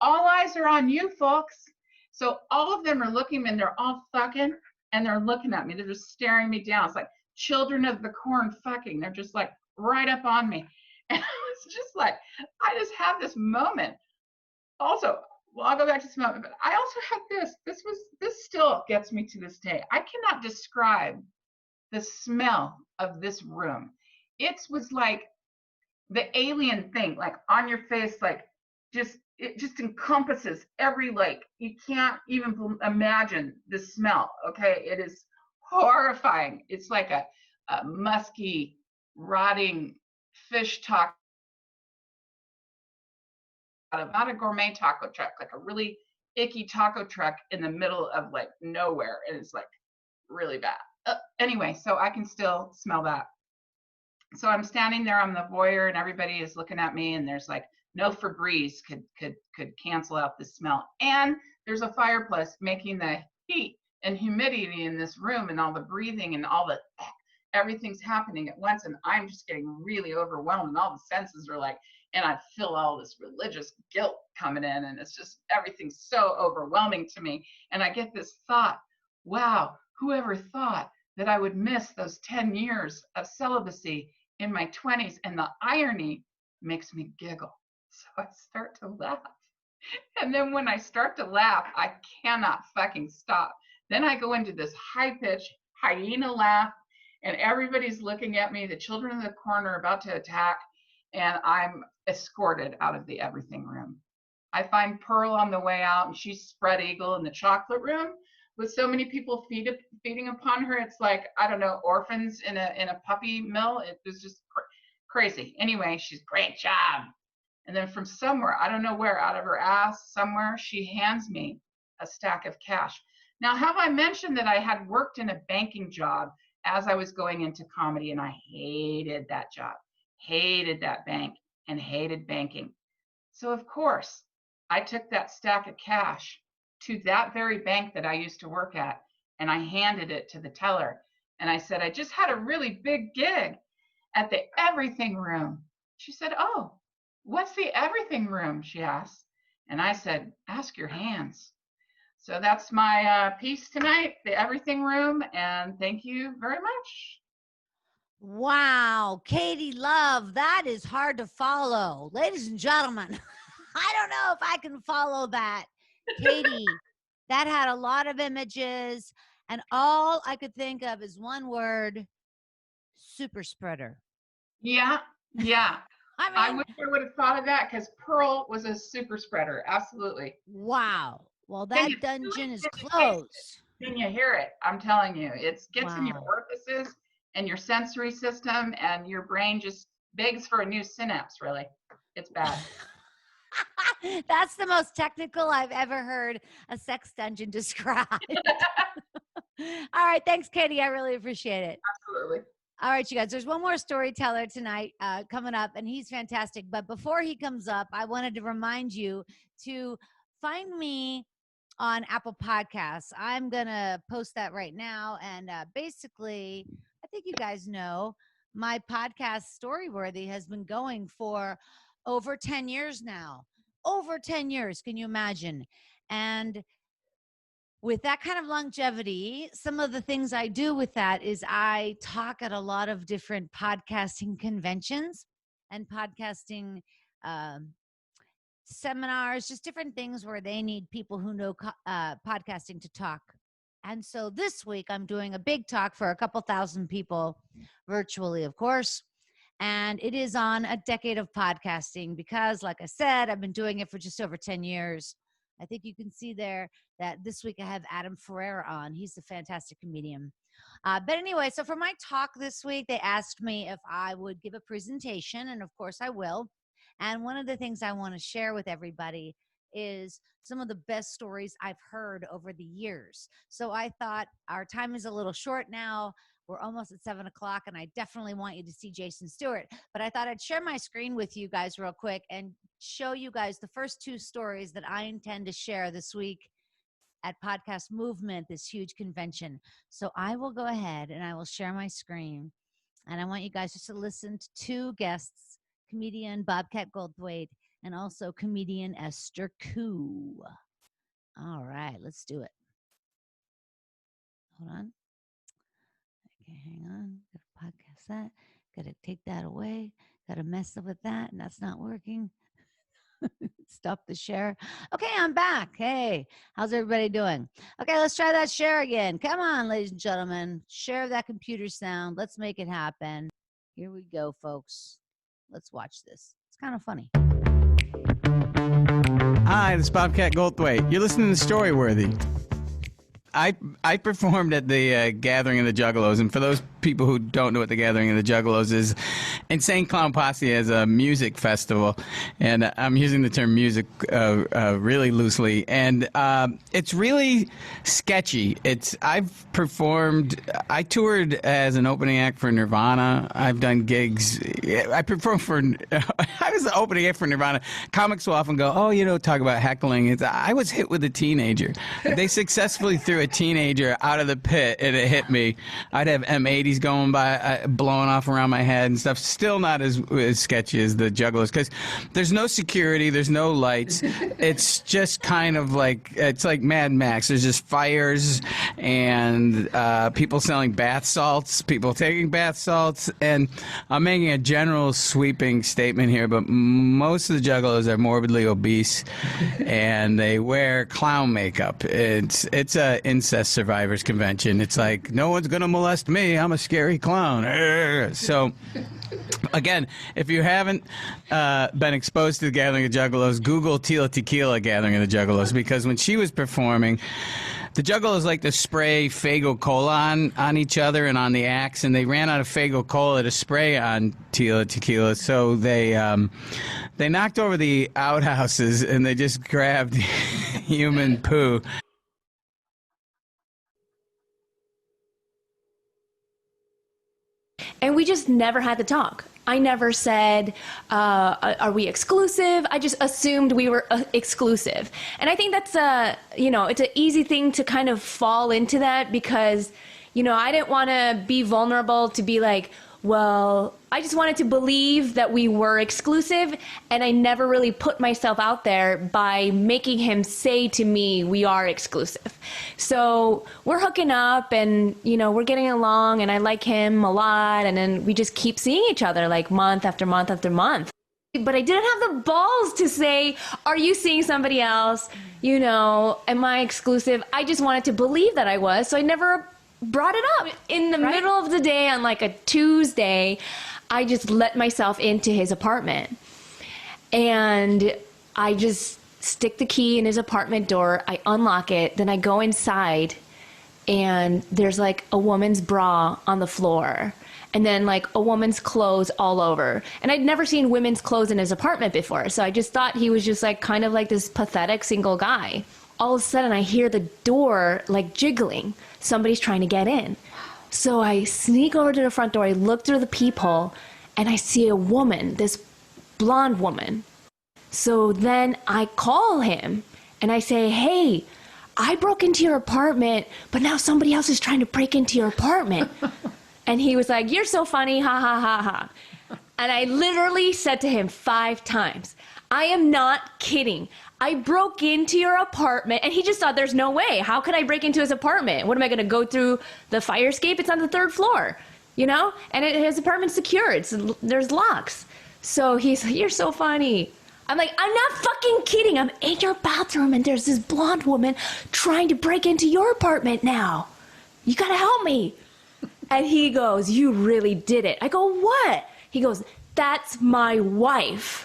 all eyes are on you, folks. So all of them are looking, and they're all fucking, and they're looking at me. They're just staring me down. It's like children of the corn fucking. They're just like right up on me. And I was just like, I just have this moment. Also, well, I'll go back to this moment, but I also had this. This still gets me to this day. I cannot describe the smell of this room. It was like the alien thing, like on your face, like it just encompasses every, like, you can't even imagine the smell. Okay, it is horrifying. It's like a musky, rotting fish taco, not a gourmet taco truck, like a really icky taco truck in the middle of like nowhere, and it's like really bad. Anyway, so I can still smell that. So I'm standing there, I'm the voyeur, and everybody is looking at me, and there's like no Febreze could cancel out the smell. And there's a fireplace making the heat and humidity in this room, and all the breathing and all the everything's happening at once, and I'm just getting really overwhelmed, and all the senses are like, and I feel all this religious guilt coming in, and it's just everything's so overwhelming to me. And I get this thought, wow, whoever thought that I would miss those 10 years of celibacy in my 20s? And the irony makes me giggle. So I start to laugh. And then when I start to laugh, I cannot fucking stop. Then I go into this high-pitched hyena laugh, and everybody's looking at me. The children in the corner are about to attack, and I'm escorted out of the everything room. I find Pearl on the way out, and she's spread eagle in the chocolate room with so many people feeding upon her. It's like, I don't know, orphans in a puppy mill. It was just crazy. Anyway, she's great job. And then from somewhere, I don't know where, out of her ass somewhere, she hands me a stack of cash. Now, have I mentioned that I had worked in a banking job as I was going into comedy, and I hated that job, hated that bank, and hated banking. So of course, I took that stack of cash to that very bank that I used to work at, and I handed it to the teller. And I said, I just had a really big gig at the everything room. She said, oh, what's the everything room? She asked. And I said, ask your hands. So that's my piece tonight, the everything room. And thank you very much. Wow, Katie Love, that is hard to follow. Ladies and gentlemen, I don't know if I can follow that. Katie, that had a lot of images, and all I could think of is one word: super spreader. Yeah. I mean, wish I would have thought of that, because Pearl was a super spreader. Absolutely. wow. Well, that dungeon is closed. Can you hear it? I'm telling you, it gets in your Wow. orifices and your sensory system, and your brain just begs for a new synapse, really. It's bad. That's the most technical I've ever heard a sex dungeon described. All right. Thanks, Katie. I really appreciate it. Absolutely. All right, you guys, there's one more storyteller tonight coming up, and he's fantastic. But before he comes up, I wanted to remind you to find me on Apple Podcasts. I'm going to post that right now. And basically, I think you guys know my podcast, Storyworthy, has been going for over 10 years now. Over 10 years, can you imagine? And with that kind of longevity, some of the things I do with that is I talk at a lot of different podcasting conventions and podcasting seminars, just different things where they need people who know podcasting to talk. And so this week I'm doing a big talk for a couple thousand people virtually, of course. And it is on a decade of podcasting because, like I said, I've been doing it for just over 10 years. I think you can see there that this week I have Adam Ferreira on. He's a fantastic comedian. But anyway, so for my talk this week, they asked me if I would give a presentation, and of course I will. And one of the things I want to share with everybody is some of the best stories I've heard over the years. So I thought our time is a little short now. We're almost at 7 o'clock, and I definitely want you to see Jason Stuart. But I thought I'd share my screen with you guys real quick and show you guys the first two stories that I intend to share this week at Podcast Movement, this huge convention. So I will go ahead and I will share my screen. And I want you guys just to listen to two guests, comedian Bobcat Goldthwait and also comedian Esther Koo. All right, let's do it. Hold on. Okay, hang on. Gotta podcast that. Gotta take that away. Gotta mess up with that, and that's not working. Stop the share. Okay, I'm back. Hey, how's everybody doing? Okay, let's try that share again. Come on, ladies and gentlemen. Share that computer sound. Let's make it happen. Here we go, folks. Let's watch this. It's kind of funny. Hi, this is Bobcat Goldthwait. You're listening to Storyworthy. I performed at the Gathering of the Juggalos, and for those people who don't know what the Gathering of the Juggalos is, Insane Clown Posse is a music festival, and I'm using the term music really loosely, and it's really sketchy. I've performed, I toured as an opening act for Nirvana. I've done gigs. I performed for, I was the opening act for Nirvana. Comics will often go, oh, talk about heckling. I was hit with a teenager. They successfully threw a teenager out of the pit, and it hit me. I'd have M80s going by, blowing off around my head and stuff. Still not as sketchy as the Juggalos, because there's no security, there's no lights. It's just kind of like, it's like Mad Max. There's just fires and people selling bath salts, people taking bath salts, and I'm making a general sweeping statement here, but most of the Juggalos are morbidly obese, and they wear clown makeup. It's a incest survivors convention. It's like, no one's gonna molest me, I'm a scary clown. So again, if you haven't been exposed to the Gathering of Juggalos, Google Tila Tequila Gathering of the Juggalos, because when she was performing, the Juggalos like to spray Faygo Cola on each other and on the acts, and they ran out of Faygo Cola to spray on Tila Tequila, so they knocked over the outhouses and they just grabbed human poo. And we just never had to talk. I never said, are we exclusive? I just assumed we were exclusive. And I think that's it's an easy thing to kind of fall into that, because, I didn't want to be vulnerable to be like, well, I just wanted to believe that we were exclusive, and I never really put myself out there by making him say to me, we are exclusive. So we're hooking up, and, we're getting along, and I like him a lot, and then we just keep seeing each other like month after month after month. But I didn't have the balls to say, are you seeing somebody else? Am I exclusive? I just wanted to believe that I was, so I never brought it up. In the middle of the day on like a Tuesday, I just let myself into his apartment, and I just stick the key in his apartment door. I unlock it, then I go inside, and there's like a woman's bra on the floor, and then like a woman's clothes all over. And I'd never seen women's clothes in his apartment before, so I just thought he was just like kind of like this pathetic single guy. All of a sudden I hear the door like jiggling. Somebody's trying to get in. So I sneak over to the front door, I look through the peephole, and I see a woman, this blonde woman. So then I call him and I say, hey, I broke into your apartment, but now somebody else is trying to break into your apartment. And he was like, you're so funny, ha ha ha ha. And I literally said to him 5 times, I am not kidding. I broke into your apartment, and he just thought there's no way. How could I break into his apartment? What am I going to go through the fire escape? It's on the 3rd floor, And his apartment's secured. There's locks. So he's like, you're so funny. I'm like, I'm not fucking kidding. I'm in your bathroom, and there's this blonde woman trying to break into your apartment now. You got to help me. And he goes, you really did it. I go, what? He goes, that's my wife.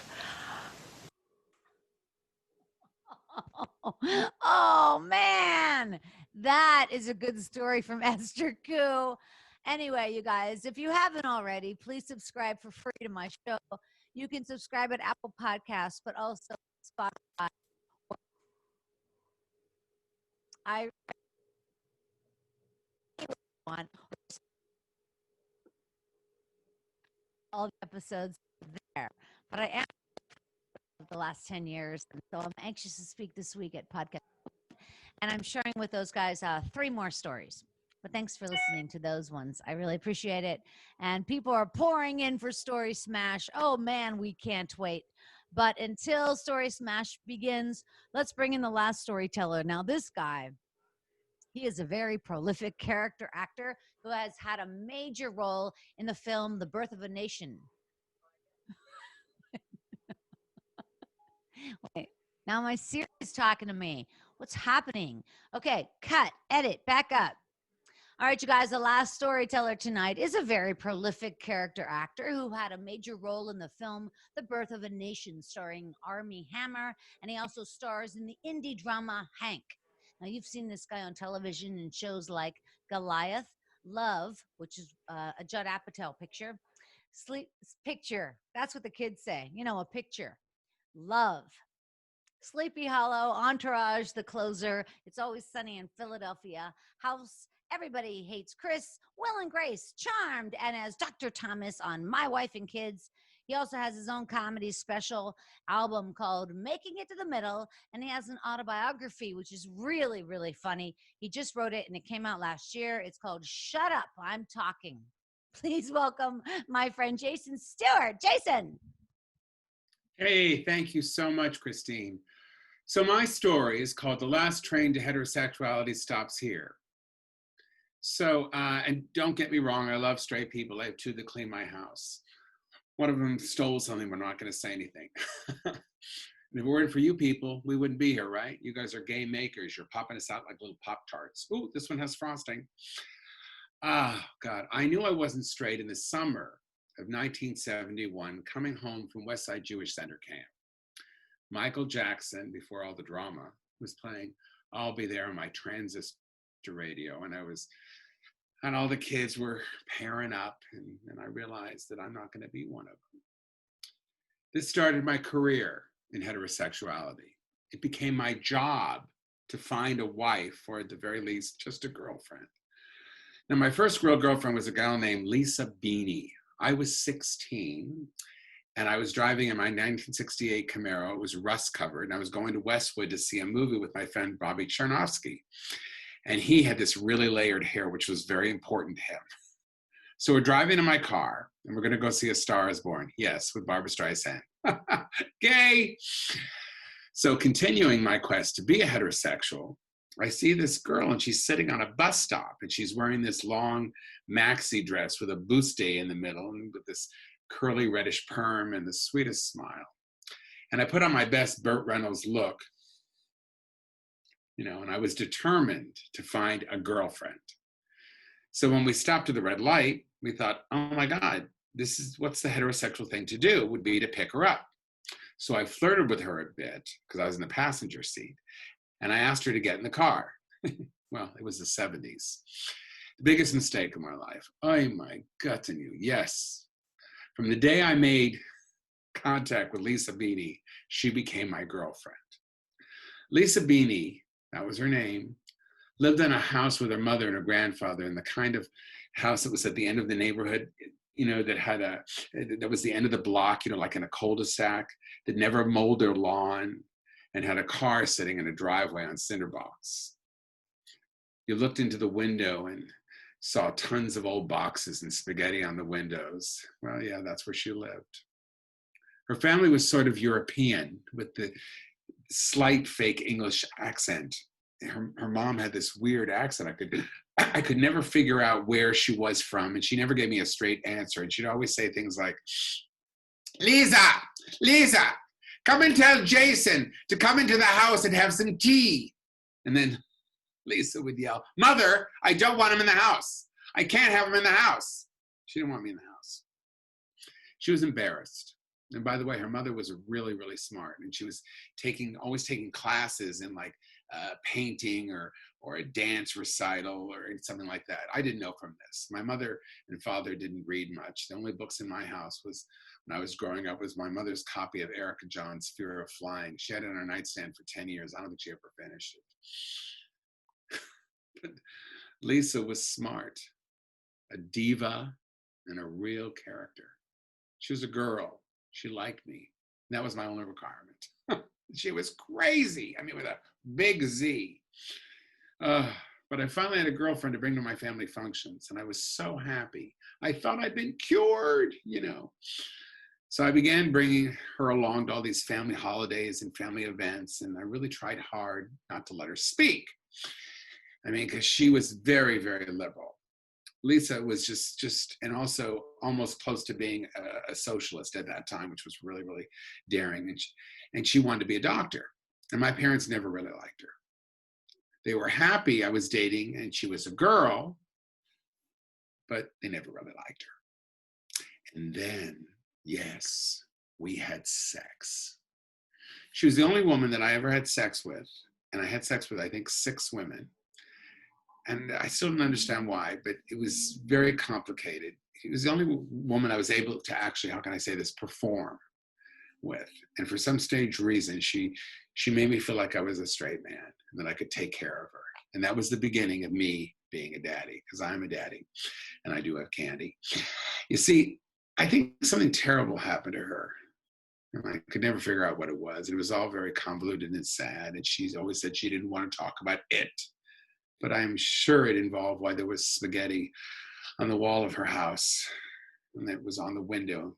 Oh man, That is a good story from Esther Koo. Anyway, you guys, if you haven't already, please subscribe for free to my show. You can subscribe at Apple Podcasts, but also Spotify. I want all the episodes there, but I am the last 10 years, and so I'm anxious to speak this week at podcast. And I'm sharing with those guys 3 more stories. But thanks for listening to those ones. I really appreciate it. And people are pouring in for Story Smash. Oh man, we can't wait. But until Story Smash begins, let's bring in the last storyteller. Now, this guy, he is a very prolific character actor who has had a major role in the film The Birth of a Nation. Wait, now my Siri is talking to me. What's happening? Okay, cut, edit, back up. All right, you guys, the last storyteller tonight is a very prolific character actor who had a major role in the film The Birth of a Nation, starring Armie Hammer, and he also stars in the indie drama Hank. Now, you've seen this guy on television in shows like Goliath, Love, which is a Judd Apatow picture, Sleep Picture. That's what the kids say. You know, a picture. Love, Sleepy Hollow, Entourage, The Closer, It's Always Sunny in Philadelphia, House, Everybody Hates Chris, Will and Grace, Charmed, and as Dr. Thomas on My Wife and Kids. He also has his own comedy special album called Making It to the Middle, and he has an autobiography, which is really, really funny. He just wrote it, and it came out last year. It's called Shut Up, I'm Talking. Please welcome my friend Jason Stuart. Jason. Hey, thank you so much, Christine. So my story is called The Last Train to Heterosexuality Stops Here. So, and don't get me wrong, I love straight people. I have 2 that clean my house. One of them stole something, we're not going to say anything. And if it weren't for you people, we wouldn't be here, right? You guys are game makers. You're popping us out like little Pop-Tarts. Ooh, this one has frosting. Oh, God. I knew I wasn't straight in the summer of 1971, coming home from West Side Jewish Center camp. Michael Jackson, before all the drama, was playing I'll Be There on my transistor radio. And all the kids were pairing up, and I realized that I'm not going to be one of them. This started my career in heterosexuality. It became my job to find a wife, or at the very least, just a girlfriend. Now, my first real girlfriend was a gal named Lisa Beanie. I was 16, and I was driving in my 1968 Camaro. It was rust covered, and I was going to Westwood to see a movie with my friend Bobby Chernovsky. And he had this really layered hair, which was very important to him. So we're driving in my car, and we're going to go see A Star Is Born. Yes, with Barbra Streisand. Gay! So continuing my quest to be a heterosexual, I see this girl, and she's sitting on a bus stop, and she's wearing this long maxi dress with a buste in the middle, and with this curly reddish perm and the sweetest smile. And I put on my best Burt Reynolds look, you know, and I was determined to find a girlfriend. So when we stopped at the red light, we thought, oh my God, this is what's the heterosexual thing to do, would be to pick her up. So I flirted with her a bit because I was in the passenger seat, and I asked her to get in the car. Well, it was the 70s. The biggest mistake of my life. Oh my God, and you, yes. From the day I made contact with Lisa Beanie, she became my girlfriend. Lisa Beanie, that was her name, lived in a house with her mother and her grandfather, in the kind of house that was at the end of the neighborhood, you know, that was the end of the block, you know, like in a cul-de-sac, that never mowed their lawn, and had a car sitting in a driveway on cinder blocks. You looked into the window and saw tons of old boxes and spaghetti on the windows. Well, yeah, that's where she lived. Her family was sort of European, with the slight fake English accent. Her mom had this weird accent. I could never figure out where she was from, and she never gave me a straight answer. And she'd always say things like, Lisa, come and tell Jason to come into the house and have some tea. And then Lisa would yell, Mother, I don't want him in the house. I can't have him in the house. She didn't want me in the house. She was embarrassed. And by the way, her mother was really, really smart. And she was always taking classes in like painting or a dance recital or something like that. I didn't know from this. My mother and father didn't read much. The only books in my house was, when I was growing up, was my mother's copy of Erica John's Fear of Flying. She had it on her nightstand for 10 years. I don't think she ever finished it. But Lisa was smart, a diva, and a real character. She was a girl. She liked me. And that was my only requirement. She was crazy. I mean, with a big Z. But I finally had a girlfriend to bring to my family functions, and I was so happy. I thought I'd been cured, you know. So I began bringing her along to all these family holidays and family events, and I really tried hard not to let her speak. I mean, because she was very, very liberal. Lisa was just, and also almost close to being a socialist at that time, which was really, really daring. And she wanted to be a doctor. And my parents never really liked her. They were happy I was dating and she was a girl, but they never really liked her. And then, yes, we had sex. She was the only woman that I ever had sex with. And I had sex with, I think, 6 women. And I still don't understand why, but it was very complicated. She was the only woman I was able to actually, how can I say this, perform with. And for some strange reason, she made me feel like I was a straight man and that I could take care of her. And that was the beginning of me being a daddy, because I'm a daddy and I do have candy. You see, I think something terrible happened to her. And I could never figure out what it was. It was all very convoluted and sad. And she always said she didn't want to talk about it. But I'm sure it involved why there was spaghetti on the wall of her house, and it was on the window,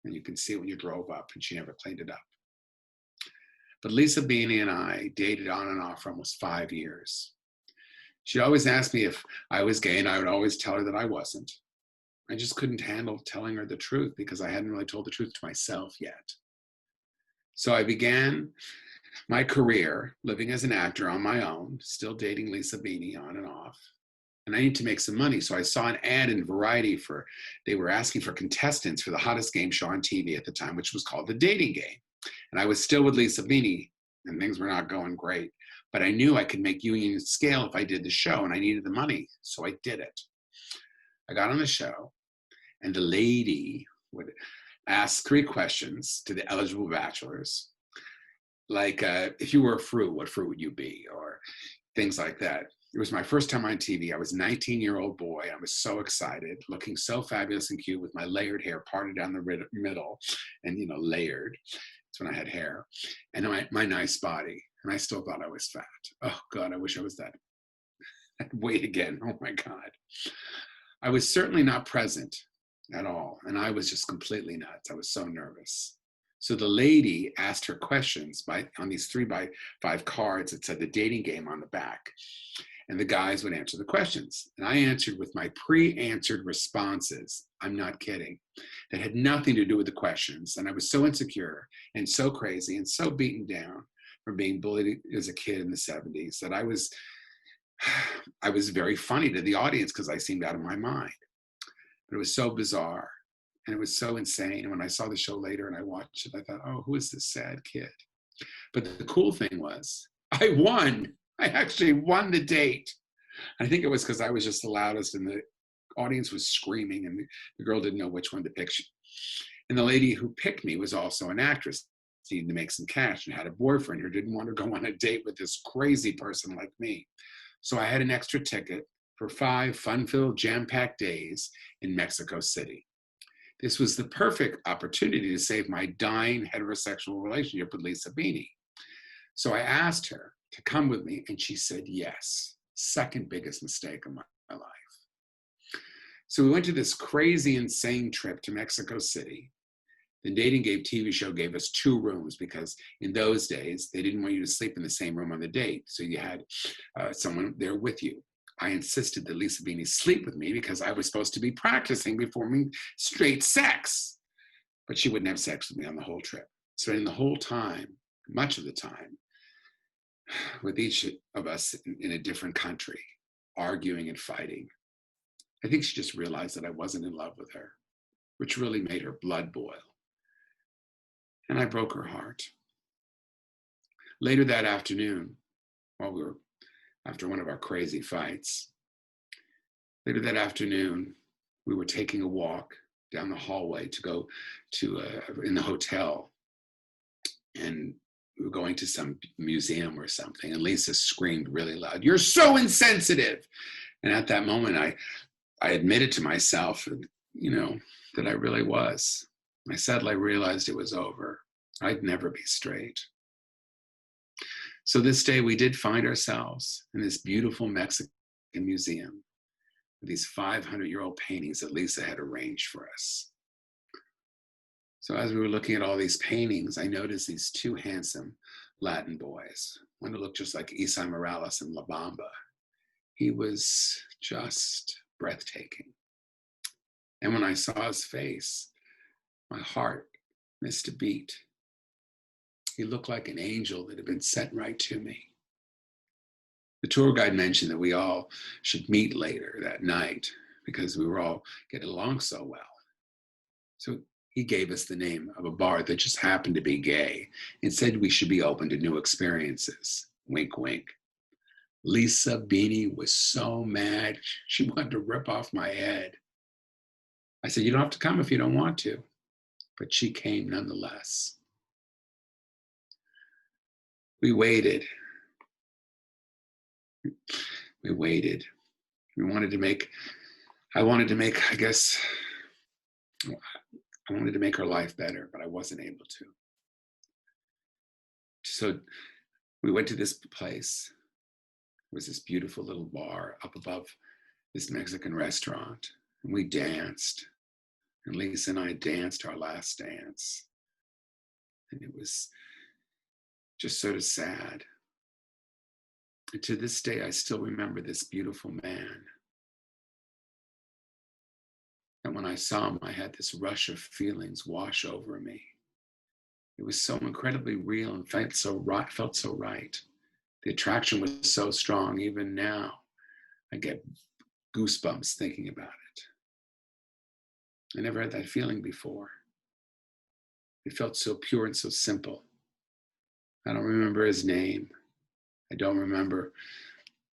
and you can see it when you drove up, and she never cleaned it up. But Lisa Beanie and I dated on and off for almost 5 years. She'd always ask me if I was gay, and I would always tell her that I wasn't. I just couldn't handle telling her the truth because I hadn't really told the truth to myself yet. So I began my career living as an actor on my own, still dating Lisa Beanie on and off. And I need to make some money. So I saw an ad in Variety they were asking for contestants for the hottest game show on TV at the time, which was called The Dating Game. And I was still with Lisa Beanie and things were not going great. But I knew I could make union scale if I did the show, and I needed the money. So I did it. I got on the show, and the lady would ask 3 questions to the eligible bachelors. Like, if you were a fruit, what fruit would you be? Or things like that. It was my first time on TV. I was a 19-year-old boy. I was so excited, looking so fabulous and cute with my layered hair parted down the middle and, you know, layered. That's when I had hair. And my nice body. And I still thought I was fat. Oh, God, I wish I was that weight again. Oh, my God. I was certainly not present at all. And I was just completely nuts. I was so nervous. So the lady asked her questions on these 3x5 cards that said The Dating Game on the back. And the guys would answer the questions. And I answered with my pre-answered responses. I'm not kidding. That had nothing to do with the questions. And I was so insecure and so crazy and so beaten down from being bullied as a kid in the 70s that I was very funny to the audience because I seemed out of my mind. But it was so bizarre. And it was so insane. And when I saw the show later and I watched it, I thought, oh, who is this sad kid? But the cool thing was, I won. I actually won the date. I think it was because I was just the loudest and the audience was screaming and the girl didn't know which one to pick. And the lady who picked me was also an actress, needed to make some cash and had a boyfriend who didn't want to go on a date with this crazy person like me. So I had an extra ticket for 5 fun-filled, jam-packed days in Mexico City. This was the perfect opportunity to save my dying heterosexual relationship with Lisa Beanie. So I asked her to come with me, and she said yes. Second biggest mistake of my life. So we went to this crazy, insane trip to Mexico City. The Dating Game TV show gave us 2 rooms because in those days, they didn't want you to sleep in the same room on the date. So you had someone there with you. I insisted that Lisa Beanie sleep with me because I was supposed to be practicing performing straight sex. But she wouldn't have sex with me on the whole trip. Spending the whole time, much of the time, with each of us in a different country, arguing and fighting. I think she just realized that I wasn't in love with her, which really made her blood boil. And I broke her heart. Later that afternoon, while we were, after one of our crazy fights. Later that afternoon, we were taking a walk down the hallway to go to, in the hotel. And we were going to some museum or something. And Lisa screamed really loud, "You're so insensitive." And at that moment, I admitted to myself, you know, that I really was. I suddenly realized it was over. I'd never be straight. So this day we did find ourselves in this beautiful Mexican museum with these 500-year-old paintings that Lisa had arranged for us. So as we were looking at all these paintings, I noticed these two handsome Latin boys, one who looked just like Isai Morales in La Bamba. He was just breathtaking. And when I saw his face, my heart missed a beat. He looked like an angel that had been sent right to me. The tour guide mentioned that we all should meet later that night because we were all getting along so well. So he gave us the name of a bar that just happened to be gay and said we should be open to new experiences. Wink, wink. Lisa Beanie was so mad. She wanted to rip off my head. I said, "You don't have to come if you don't want to." But she came nonetheless. We waited. We waited. I wanted to make, I wanted to make her life better, but I wasn't able to. So we went to this place. It was this beautiful little bar up above this Mexican restaurant. And we danced. And Lisa and I danced our last dance. And it was just sort of sad. And to this day, I still remember this beautiful man. And when I saw him, I had this rush of feelings wash over me. It was so incredibly real and felt so right. The attraction was so strong. Even now, I get goosebumps thinking about it. I never had that feeling before. It felt so pure and so simple. I don't remember his name. I don't remember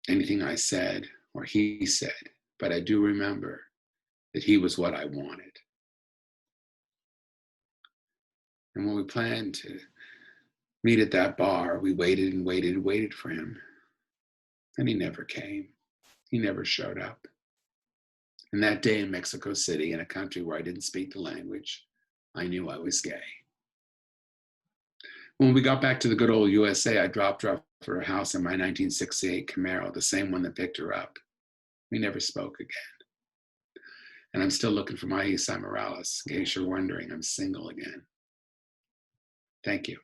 anything I said or he said, but I do remember that he was what I wanted. And when we planned to meet at that bar, we waited and waited and waited for him. And he never came. He never showed up. And that day in Mexico City, in a country where I didn't speak the language, I knew I was gay. When we got back to the good old USA, I dropped her off at her house in my 1968 Camaro, the same one that picked her up. We never spoke again. And I'm still looking for my Isai Morales. In case you're wondering, I'm single again. Thank you.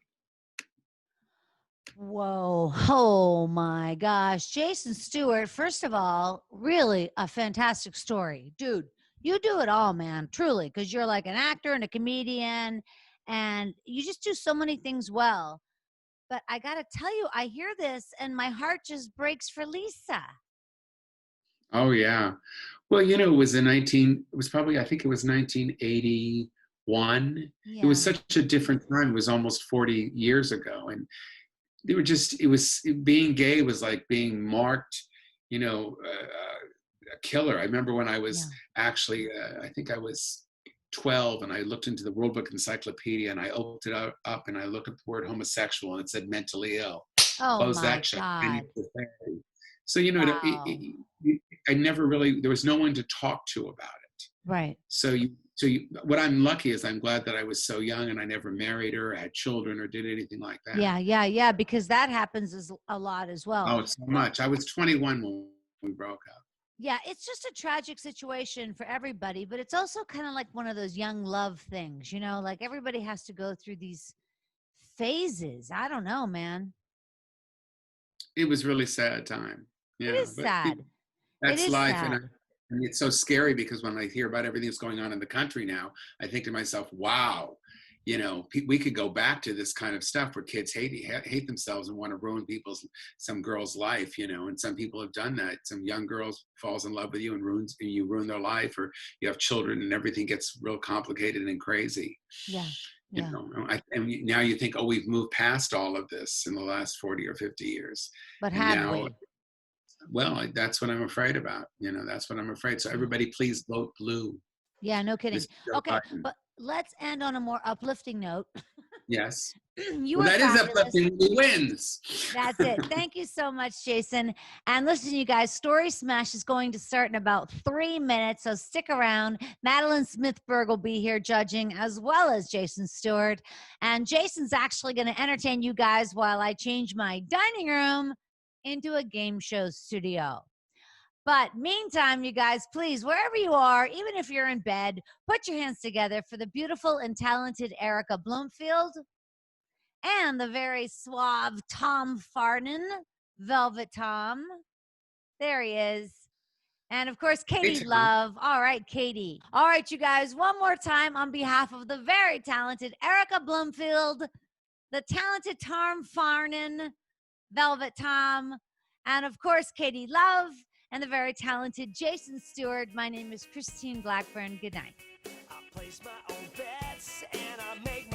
Whoa. Oh my gosh. Jason Stuart, first of all, really a fantastic story. Dude, you do it all, man, truly, because you're like an actor and a comedian, and you just do so many things well. But I got to tell you, I hear this and my heart just breaks for Lisa. Oh, yeah. Well, you know, it was probably, I think it was 1981. Yeah. It was such a different time. It was almost 40 years ago. And they were just, being gay was like being marked, you know, a killer. I remember when I was actually, I think I was 12 and I looked into the World Book Encyclopedia and I opened it up and I looked at the word homosexual and it said mentally ill. Oh Close my that God. So, you know, Wow. I never really, there was no one to talk to about it. Right. So what I'm lucky is I'm glad that I was so young and I never married her, had children or did anything like that. Yeah, because that happens a lot as well. Oh, so much. I was 21 when we broke up. Yeah, it's just a tragic situation for everybody, but it's also kind of like one of those young love things, you know, like everybody has to go through these phases. I don't know, man. It was really sad time. Yeah, It is sad. That's It is life. sad. And it's so scary because when I hear about everything that's going on in the country now, I think to myself, wow, you know, we could go back to this kind of stuff where kids hate themselves and want to ruin some girl's life, you know, and some people have done that. Some young girls falls in love with you and you ruin their life, or you have children and everything gets real complicated and crazy. Yeah. Yeah. And now you think, oh, we've moved past all of this in the last 40 or 50 years. But And have now, we? well, that's what I'm afraid about. That's what I'm afraid. So everybody, please vote blue. Yeah, no kidding. Mr. Joe Okay, Biden. but let's end on a more uplifting note. Yes. You Well, are that is fabulous. uplifting when he wins. That's it. Thank you so much, Jason. And listen, you guys, Story Smash is going to start in about 3 minutes, so stick around. Madeline Smithberg will be here judging, as well as Jason Stuart. And Jason's actually going to entertain you guys while I change my dining room into a game show studio. But meantime, you guys, please, wherever you are, even if you're in bed, put your hands together for the beautiful and talented Erica Blumfield and the very suave Tom Farnan, Velvet Tom. There he is. And of course, Katie Tom. Love. All right, Katie. All right, you guys, one more time on behalf of the very talented Erica Blumfield, the talented Tom Farnan, Velvet Tom, and of course, Katie Love, and the very talented Jason Stuart. My name is Christine Blackburn. Good night. I place my own bets and I make